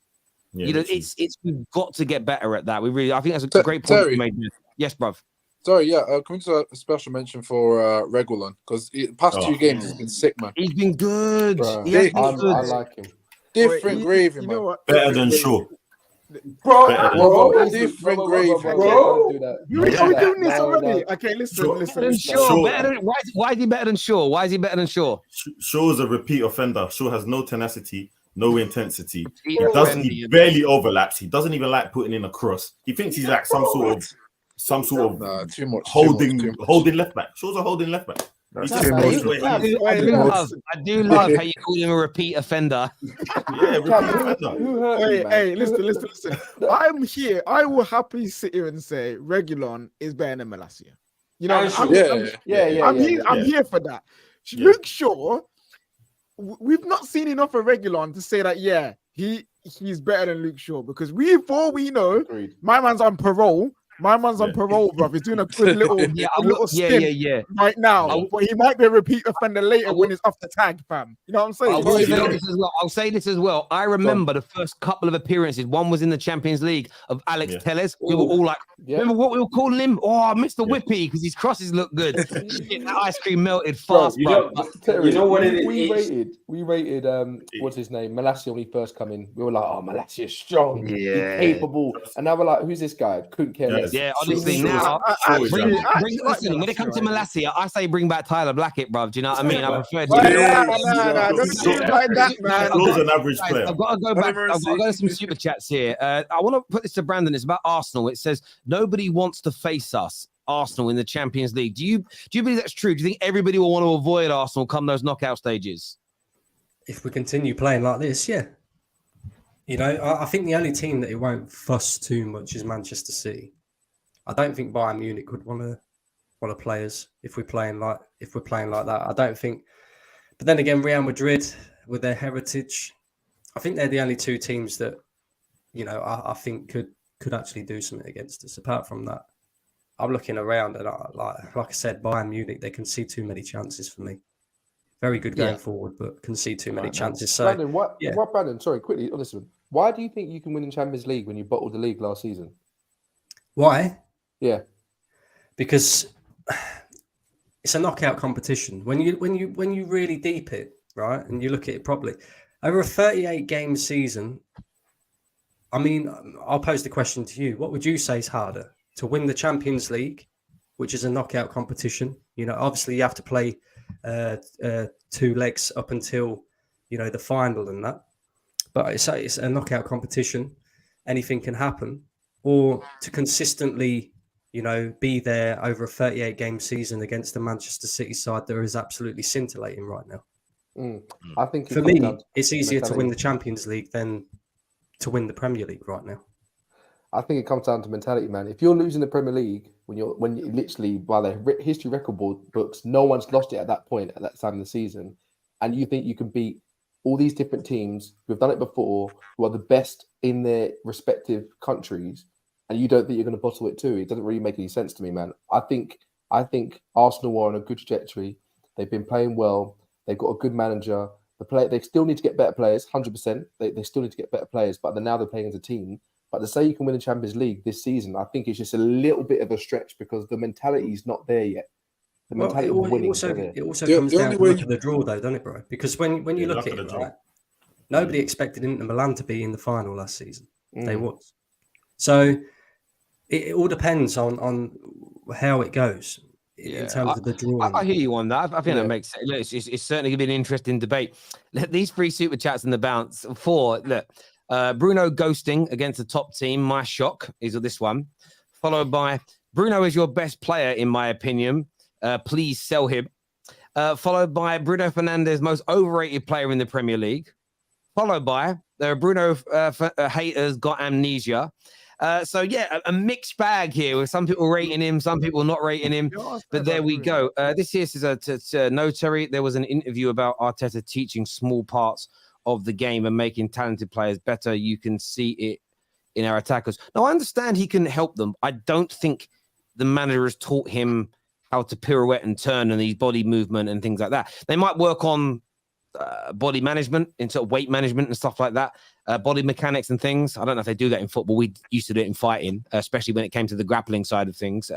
Yeah, you know, we've got to get better at that. I think that's a great point you made. Yes, bruv. Sorry, can we do a special mention for Reguilon? Because past 2 games he's been sick, man. He's been good. I like him. Different gravy, man. Better than Shaw. Bro, Better than- Bro, different grade, Don't do that. Are we doing this No, already? no. Okay, listen. Sure. Better than Sure. Shaw. Why is he better than Shaw? Why is he better than Shaw? Shaw's a repeat offender. Shaw has no tenacity, no intensity. Repeat He offender. barely overlaps. He doesn't even like putting in a cross. He thinks he's like some sort of Nah, too much. holding left back. Shaw's a holding left back. He's just always where he is. I do love how you call him a repeat offender. Yeah, repeat offender. Who hurt you, man? Hey, listen. I'm here. I will happily sit here and say Reguilon is better than Malacia. You know, I'm here for that. Yeah. Luke Shaw, we've not seen enough of Reguilon to say that, yeah, he's better than Luke Shaw, because before we know, Agreed. my man's on parole. My man's on parole, bruv. He's doing a good little, stint right now. But he might be a repeat offender later when he's off the tag, fam. You know what I'm saying? I'll say this as well. I remember the first couple of appearances. One was in the Champions League of Alex Telles. We were all like, remember what we were calling him? Oh, Mr. Whippy, because his crosses look good. Shit, that ice cream melted fast, bro. You know what it is? We rated what's his name? Malacia when he first come in. We were like, oh, Malacia's strong, he's capable. And now we're like, who's this guy? Couldn't care less. Yeah, honestly, now listen, when it comes to Malacia, I say bring back Tyler Blackett, bruv. Do you know what I mean? I prefer. Shaw's an average player. I've got to go back. I've got to go to some super chats here. I want to put this to Brandon. It's about Arsenal. It says nobody wants to face us, Arsenal, in the Champions League. Do you believe that's true? Do you think everybody will want to avoid Arsenal come those knockout stages? If we continue playing like this, yeah. You know, I think the only team that it won't fuss too much is Manchester City. I don't think Bayern Munich would want to play us if we're playing like that. I don't think. But then again, Real Madrid with their heritage, I think they're the only two teams that, you know, I think could actually do something against us. Apart from that, I'm looking around and like I said, Bayern Munich, they can see too many chances for me. Very good going forward, but can see too many chances. So, Brandon, Brandon, sorry, quickly on this one. Why do you think you can win in Champions League when you bottled the league last season? Why? Yeah, because it's a knockout competition. When you really deep it, right, and you look at it properly, over a 38 game season. I mean, I'll pose the question to you: what would you say is harder, to win the Champions League, which is a knockout competition? You know, obviously you have to play 2 legs up until, you know, the final and that, but it's a knockout competition. Anything can happen, or to consistently, you know, be there over a 38 game season against the Manchester City side that is absolutely scintillating right now. I think for me, it's easier to win the Champions League than to win the Premier League right now. I think it comes down to mentality, man. If you're losing the Premier League when you literally by the history record books, no one's lost it at that point at that time of the season, and you think you can beat all these different teams who've done it before, who are the best in their respective countries, and you don't think you're going to bottle it too, it doesn't really make any sense to me, man. I think Arsenal are on a good trajectory. They've been playing well. They've got a good manager. They still need to get better players, 100%. They still need to get better players, but now they're playing as a team. But to say you can win the Champions League this season, I think it's just a little bit of a stretch because the mentality is not there yet. The mentality of winning. It also comes down to look at the draw, though, doesn't it, bro? Because when you look at it, right, nobody expected Inter Milan to be in the final last season. They was. So it all depends on how it goes in terms of the drawing. I hear you on that. I think that makes sense. Look, it's certainly going to be an interesting debate. These 3 super chats in the bounce for Bruno ghosting against the top team. My shock is this one, followed by Bruno is your best player in my opinion. Please sell him. Followed by Bruno Fernandes, most overrated player in the Premier League. Followed by Bruno haters got amnesia. So a mixed bag here with some people rating him, some people not rating him. But there we go. This here says no, Terry. There was an interview about Arteta teaching small parts of the game and making talented players better. You can see it in our attackers. Now, I understand he can help them. I don't think the manager has taught him how to pirouette and turn and these body movement and things like that. They might work on body management, into weight management and stuff like that, body mechanics and things. I don't know if they do that in football. We used to do it in fighting, especially when it came to the grappling side of things.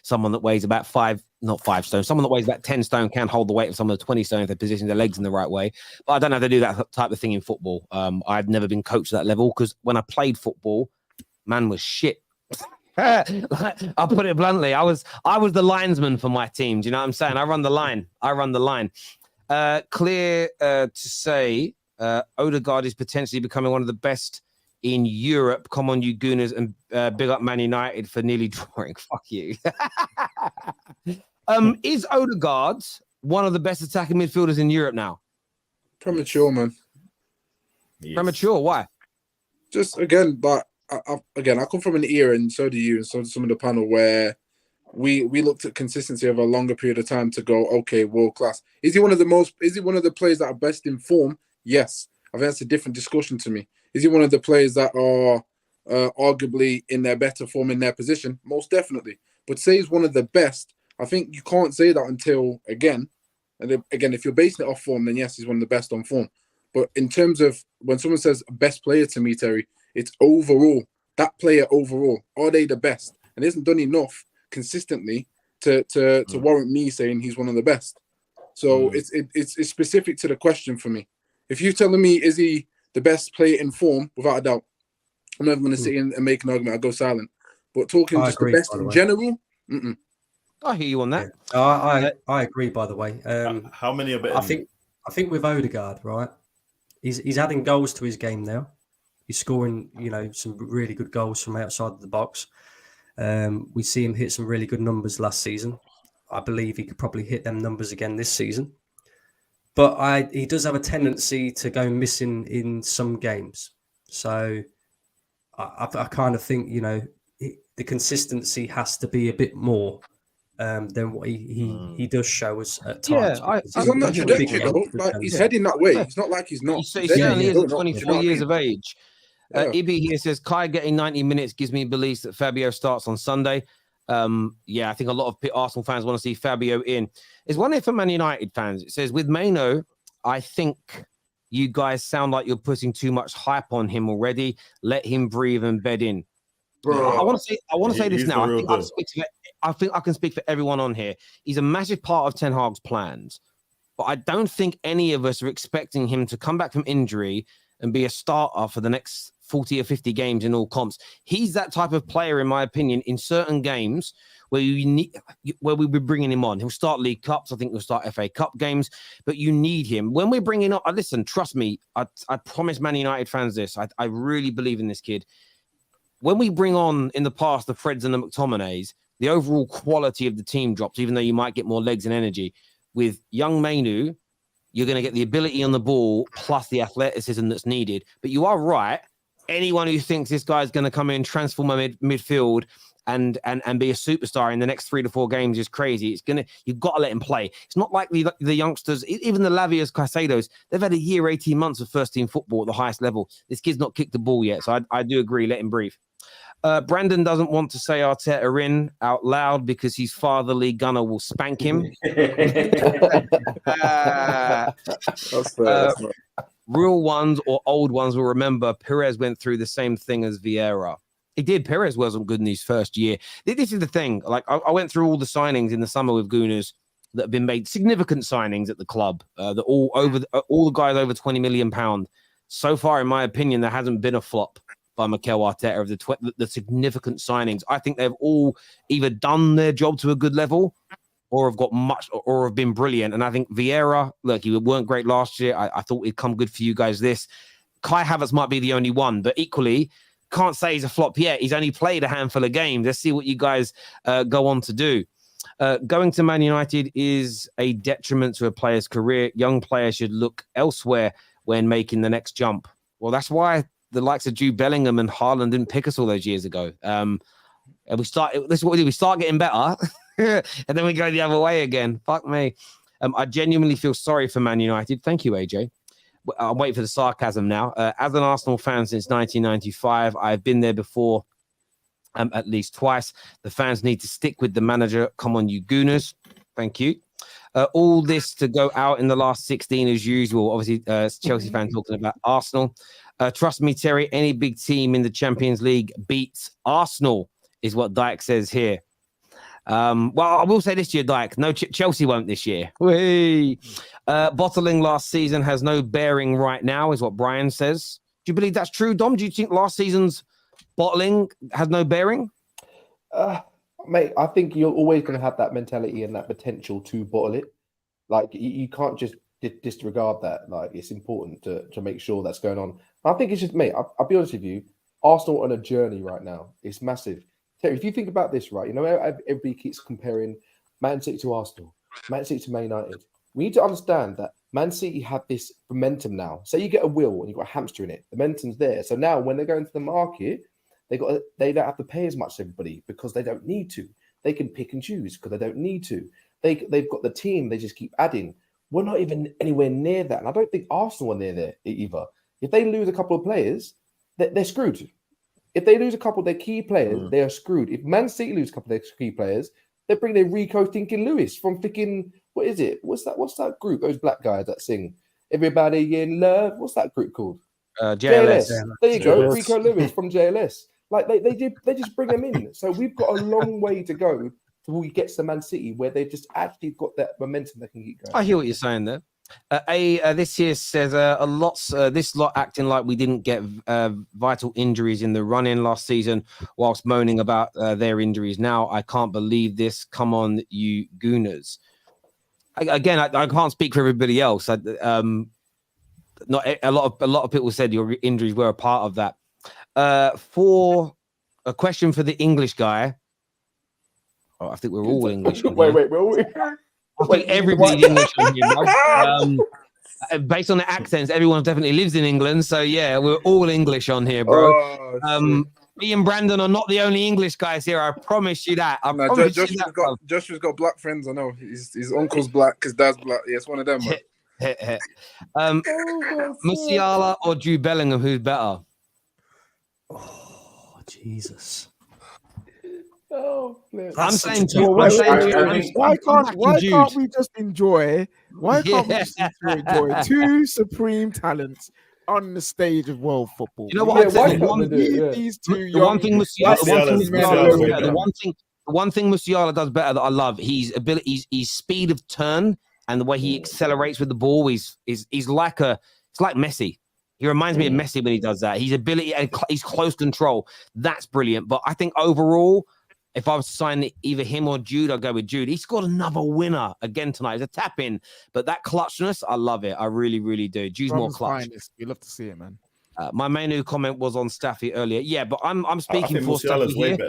Someone that weighs about 5 not 5 stone. Someone that weighs about 10 stone can hold the weight of someone that's 20 stone if they position their legs in the right way. But I don't know how to do that type of thing in football. I've never been coached at that level because when I played football, man was shit. I'll put it bluntly. I was the linesman for my team. Do you know what I'm saying? I run the line. Clear to say Odegaard is potentially becoming one of the best in Europe. Come on, you Gooners, and big up Man United for nearly drawing. Fuck you. Is Odegaard one of the best attacking midfielders in Europe now? Premature, man. Yes. Premature? Why? Just again, but I come from an era, and so do you, and so do some of the panel, where we looked at consistency over a longer period of time to go, okay, world class. Is he one of the players that are best in form? Yes. I think that's a different discussion to me. Is he one of the players that are arguably in their better form in their position? Most definitely. But say he's one of the best, I think you can't say that until, again, if you're basing it off form, then yes, he's one of the best on form. But in terms of when someone says best player to me, Terry, it's overall. That player overall, are they the best? And he hasn't done enough consistently to warrant me saying he's one of the best. So it's specific to the question for me. If you're telling me is he the best player in form, without a doubt, I'm never going to sit in and make an argument. I'll go silent. But talking just the best in general, I hear you on that. I agree. By the way, how many are better? I think with Odegaard, right? He's adding goals to his game now. He's scoring, some really good goals from outside of the box. We see him hit some really good numbers last season. I believe he could probably hit them numbers again this season. But he does have a tendency to go missing in some games. So I kind of think, the consistency has to be a bit more than what he does show us at times. Yeah, he's on that trajectory, though. Like, he's heading that way. It's not like he's not. He certainly is at 24 years of age. Ibi here says, Kai getting 90 minutes gives me beliefs that Fabio starts on Sunday. I think a lot of Arsenal fans want to see Fabio in. There's one here for Man United fans. It says, with Maino, I think you guys sound like you're putting too much hype on him already. Let him breathe and bed in. Bro, I want to say this now. I think I can speak for everyone on here. He's a massive part of Ten Hag's plans, but I don't think any of us are expecting him to come back from injury and be a starter for the next 40 or 50 games in all comps. He's that type of player, in my opinion, in certain games where we'll be bringing him on. He'll start League Cups. I think he'll start FA Cup games, but you need him. When we're bringing up, listen, trust me, I promise Man United fans this. I really believe in this kid. When we bring on, in the past, the Freds and the McTominays, the overall quality of the team drops, even though you might get more legs and energy. With young Mainu, you're going to get the ability on the ball plus the athleticism that's needed. But you are right. Anyone who thinks this guy's going to come in, transform a midfield and be a superstar in the next 3 to 4 games is crazy. You've got to let him play. It's not like the youngsters, even the Lavias, Caicedos, they've had a year, 18 months of first team football at the highest level. This kid's not kicked the ball yet. So I do agree. Let him breathe. Brandon doesn't want to say Arteta in out loud because his fatherly Gunner will spank him. That's fair. Real ones or old ones will remember Perez went through the same thing as Vieira. He did. Perez wasn't good in his first year. This is the thing. Like I went through all the signings in the summer with Gooners that have been made, significant signings at the club. All the guys over £20 million. So far, in my opinion, there hasn't been a flop by Mikel Arteta of the significant signings. I think they've all either done their job to a good level or have got much or have been brilliant. And I think Vieira, look, he weren't great last year. I thought he'd come good for you guys this. Kai Havertz might be the only one, but equally, can't say he's a flop yet. He's only played a handful of games. Let's see what you guys go on to do. Going to Man United is a detriment to a player's career. Young players should look elsewhere when making the next jump. Well, that's why the likes of Jude Bellingham and Haaland didn't pick us all those years ago. And this is what we do. We start getting better and then we go the other way again. Fuck me. I genuinely feel sorry for Man United. Thank you, AJ. I'm waiting for the sarcasm now. As an Arsenal fan since 1995, I've been there before at least twice. The fans need to stick with the manager. Come on, you Gooners. Thank you. All this to go out in the last 16 as usual. Obviously, Chelsea fan talking about Arsenal. Trust me, Terry, any big team in the Champions League beats Arsenal, is what Dyke says here. Well, I will say this year, Dyke. No, Chelsea won't this year. Bottling last season has no bearing right now, is what Brian says. Do you believe that's true, Dom? Do you think last season's bottling has no bearing? Mate, I think you're always going to have that mentality and that potential to bottle it. Like, you can't just disregard that. Like, it's important to make sure that's going on. I think it's just, mate, I'll be honest with you, Arsenal are on a journey right now. It's massive. Terry, if you think about this, right, you know, everybody keeps comparing Man City to Arsenal, Man City to Man United. We need to understand that Man City have this momentum now. Say you get a wheel and you've got a hamster in it. The momentum's there. So now when they go into the market, they don't have to pay as much as everybody because they don't need to. They can pick and choose because they don't need to. They've got the team. They just keep adding. We're not even anywhere near that. And I don't think Arsenal are near there either. If they lose a couple of players, they're screwed. If they lose a couple of their key players, they are screwed. If Man City lose a couple of their key players, they bring their Rico thinking Lewis from thinking, what is it? What's that group? Those black guys that sing Everybody in Love. What's that group called? JLS. There you go. Rico Lewis from JLS. Like they just bring them in. So we've got a long way to go till we get to Man City where they've just actually got that momentum they can keep going. I hear what you're saying there. This here says this lot acting like we didn't get vital injuries in the run-in last season whilst moaning about their injuries now. I can't believe this. Come on, you gooners. I can't speak for everybody else. Not a lot of people said your injuries were a part of that. For a question for the English guy. Oh, I think we're all English. I think everybody's English on here, bro. Based on the accents, everyone definitely lives in England. So yeah, we're all English on here, bro. Me and Brandon are not the only English guys here. I promise you that. Joshua's got black friends. I know his uncle's black, his dad's black. Yeah, it's one of them. Musiala or Jude Bellingham, who's better? Oh, Jesus. Oh, I'm saying why can't we just enjoy? Why can't we just enjoy two supreme talents on the stage of world football? You know what? The one thing Musiala does better that I love, his speed of turn and the way he accelerates with the ball is like Messi. He reminds me of Messi when he does that. His ability and his close control, that's brilliant. But I think overall, if I was to sign either him or Jude, I'd go with Jude. He scored another winner again tonight. It's a tap in, but that clutchness, I love it. I really, really do. Jude's more clutch. You love to see it, man. My main comment was on Staffy earlier. Yeah, but I'm speaking for Staffy here.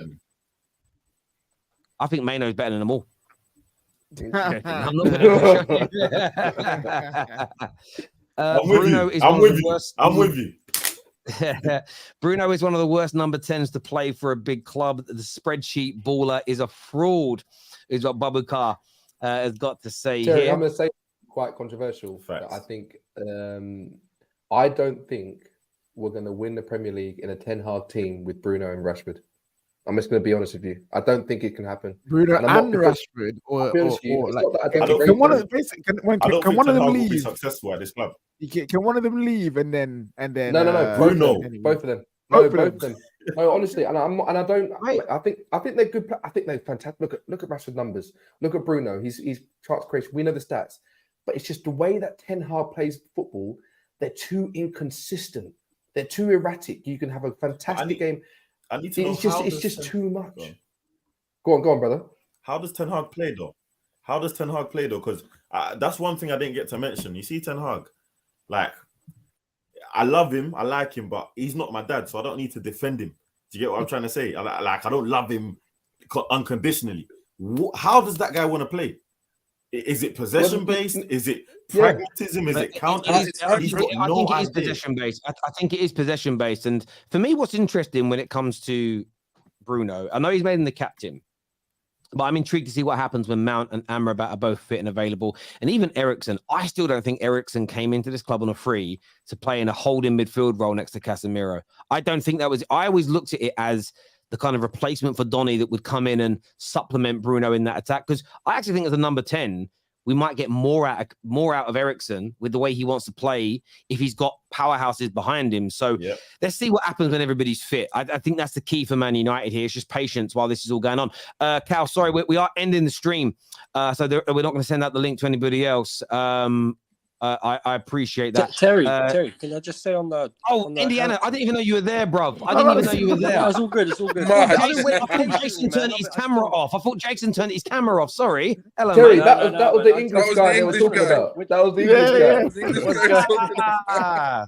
I think Maino's better than them all. I'm not Bruno is one of the worst. I'm with you. Bruno is one of the worst number 10s to play for a big club. The spreadsheet baller is a fraud, is what Babukar has got to say Terry, here. I'm going to say quite controversial. I think I don't think we're going to win the Premier League in a 10 Hag team with Bruno and Rashford. I'm just going to be honest with you. I don't think it can happen. Bruno and Rashford, can one of them leave? Be successful at this club. Can one of them leave and then? No. Bruno, both of them. Both of them. No, honestly, I think they're good. I think they're fantastic. Look at Rashford's numbers. Look at Bruno. He's chance creation. We know the stats, but it's just the way that Ten Hag plays football. They're too inconsistent. They're too erratic. You can have a fantastic game. I need to know it's just too much. Go on, brother. How does Ten Hag play though? Because that's one thing I didn't get to mention. You see, Ten Hag, like, I love him, I like him, but he's not my dad, so I don't need to defend him. Do you get what I'm trying to say? I don't love him unconditionally. How does that guy want to play? Is it possession based? Is it pragmatism? Is it counter? I think it is possession based. I think it is possession based. And for me, what's interesting when it comes to Bruno, I know he's made him the captain, but I'm intrigued to see what happens when Mount and Amrabat are both fit and available. And even Eriksen, I still don't think Eriksen came into this club on a free to play in a holding midfield role next to Casemiro. I don't think that was. I always looked at it as the kind of replacement for Donny that would come in and supplement Bruno in that attack. Because I actually think as a number 10, we might get more out of Eriksen with the way he wants to play if he's got powerhouses behind him. So let's see what happens when everybody's fit. I think that's the key for Man United here. It's just patience while this is all going on. Cal, sorry, we are ending the stream, so we're not going to send out the link to anybody else. I appreciate that. Terry, can I just say on the... Indiana, I didn't even know you were there, bruv. I didn't even know you were there. No, it's all good. It's all good. I thought Jason turned his camera off. Sorry. Hello, Terry, mate. that was the English guy they were talking about. That was the English guy.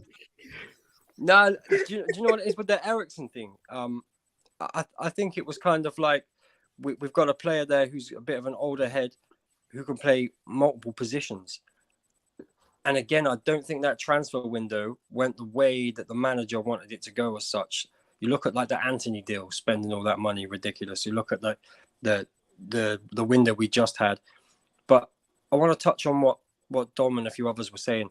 No, do you know what it is with the Eriksen thing? I think it was kind of like we've got a player there who's a bit of an older head who can play multiple positions. And again, I don't think that transfer window went the way that the manager wanted it to go as such. You look at like the Anthony deal, spending all that money, ridiculous. You look at the window we just had. But I want to touch on what Dom and a few others were saying.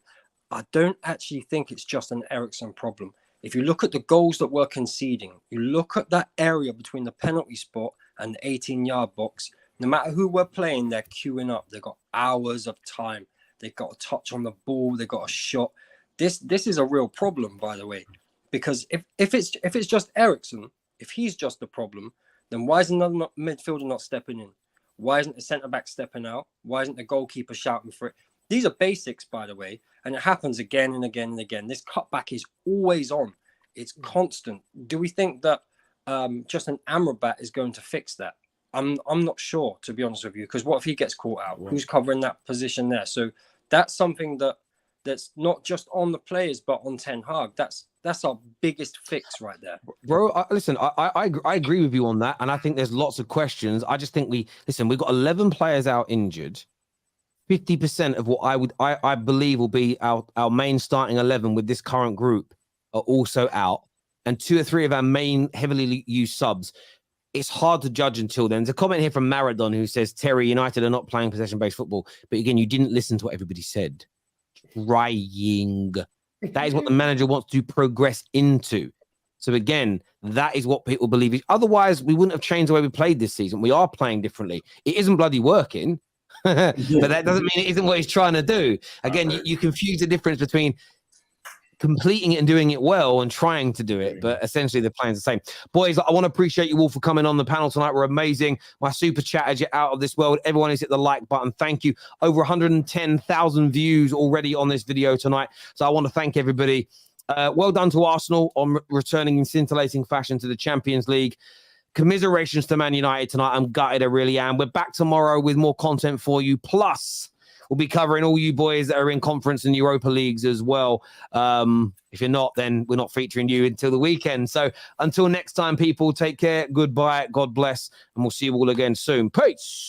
I don't actually think it's just an Eriksen problem. If you look at the goals that we're conceding, you look at that area between the penalty spot and the 18-yard box, no matter who we're playing, they're queuing up. They've got hours of time. They've got a touch on the ball. They've got a shot. This is a real problem, by the way, because if it's just Eriksen, if he's just the problem, then why is another midfielder not stepping in? Why isn't the centre-back stepping out? Why isn't the goalkeeper shouting for it? These are basics, by the way, and it happens again and again and again. This cutback is always on. It's constant. Do we think that just an Amrabat is going to fix that? I'm not sure, to be honest with you, because what if he gets caught out? Who's covering that position there? So that's something that's not just on the players, but on Ten Hag. That's our biggest fix right there. Bro, listen, I agree with you on that, and I think there's lots of questions. I just think we've got 11 players out injured. 50% of what I believe will be our main starting 11 with this current group are also out, and 2 or 3 of our main heavily used subs. It's hard to judge until then. There's a comment here from Maradon who says, Terry, United are not playing possession-based football. But again, you didn't listen to what everybody said. Trying. That is what the manager wants to progress into. So again, that is what people believe. Otherwise, we wouldn't have changed the way we played this season. We are playing differently. It isn't bloody working. But that doesn't mean it isn't what he's trying to do. Again, you confuse the difference between completing it and doing it well and trying to do it, but essentially the plan's the same. Boys, I want to appreciate you all for coming on the panel tonight. We're amazing. My super chatters, you're out of this world. Everyone has hit the like button. Thank you. Over 110,000 views already on this video tonight. So I want to thank everybody. Well done to Arsenal on returning in scintillating fashion to the Champions League. Commiserations to Man United tonight. I'm gutted, I really am. We're back tomorrow with more content for you. Plus, we'll be covering all you boys that are in conference and Europa leagues as well. If you're not, then we're not featuring you until the weekend. So until next time, people, take care. Goodbye. God bless. And we'll see you all again soon. Peace.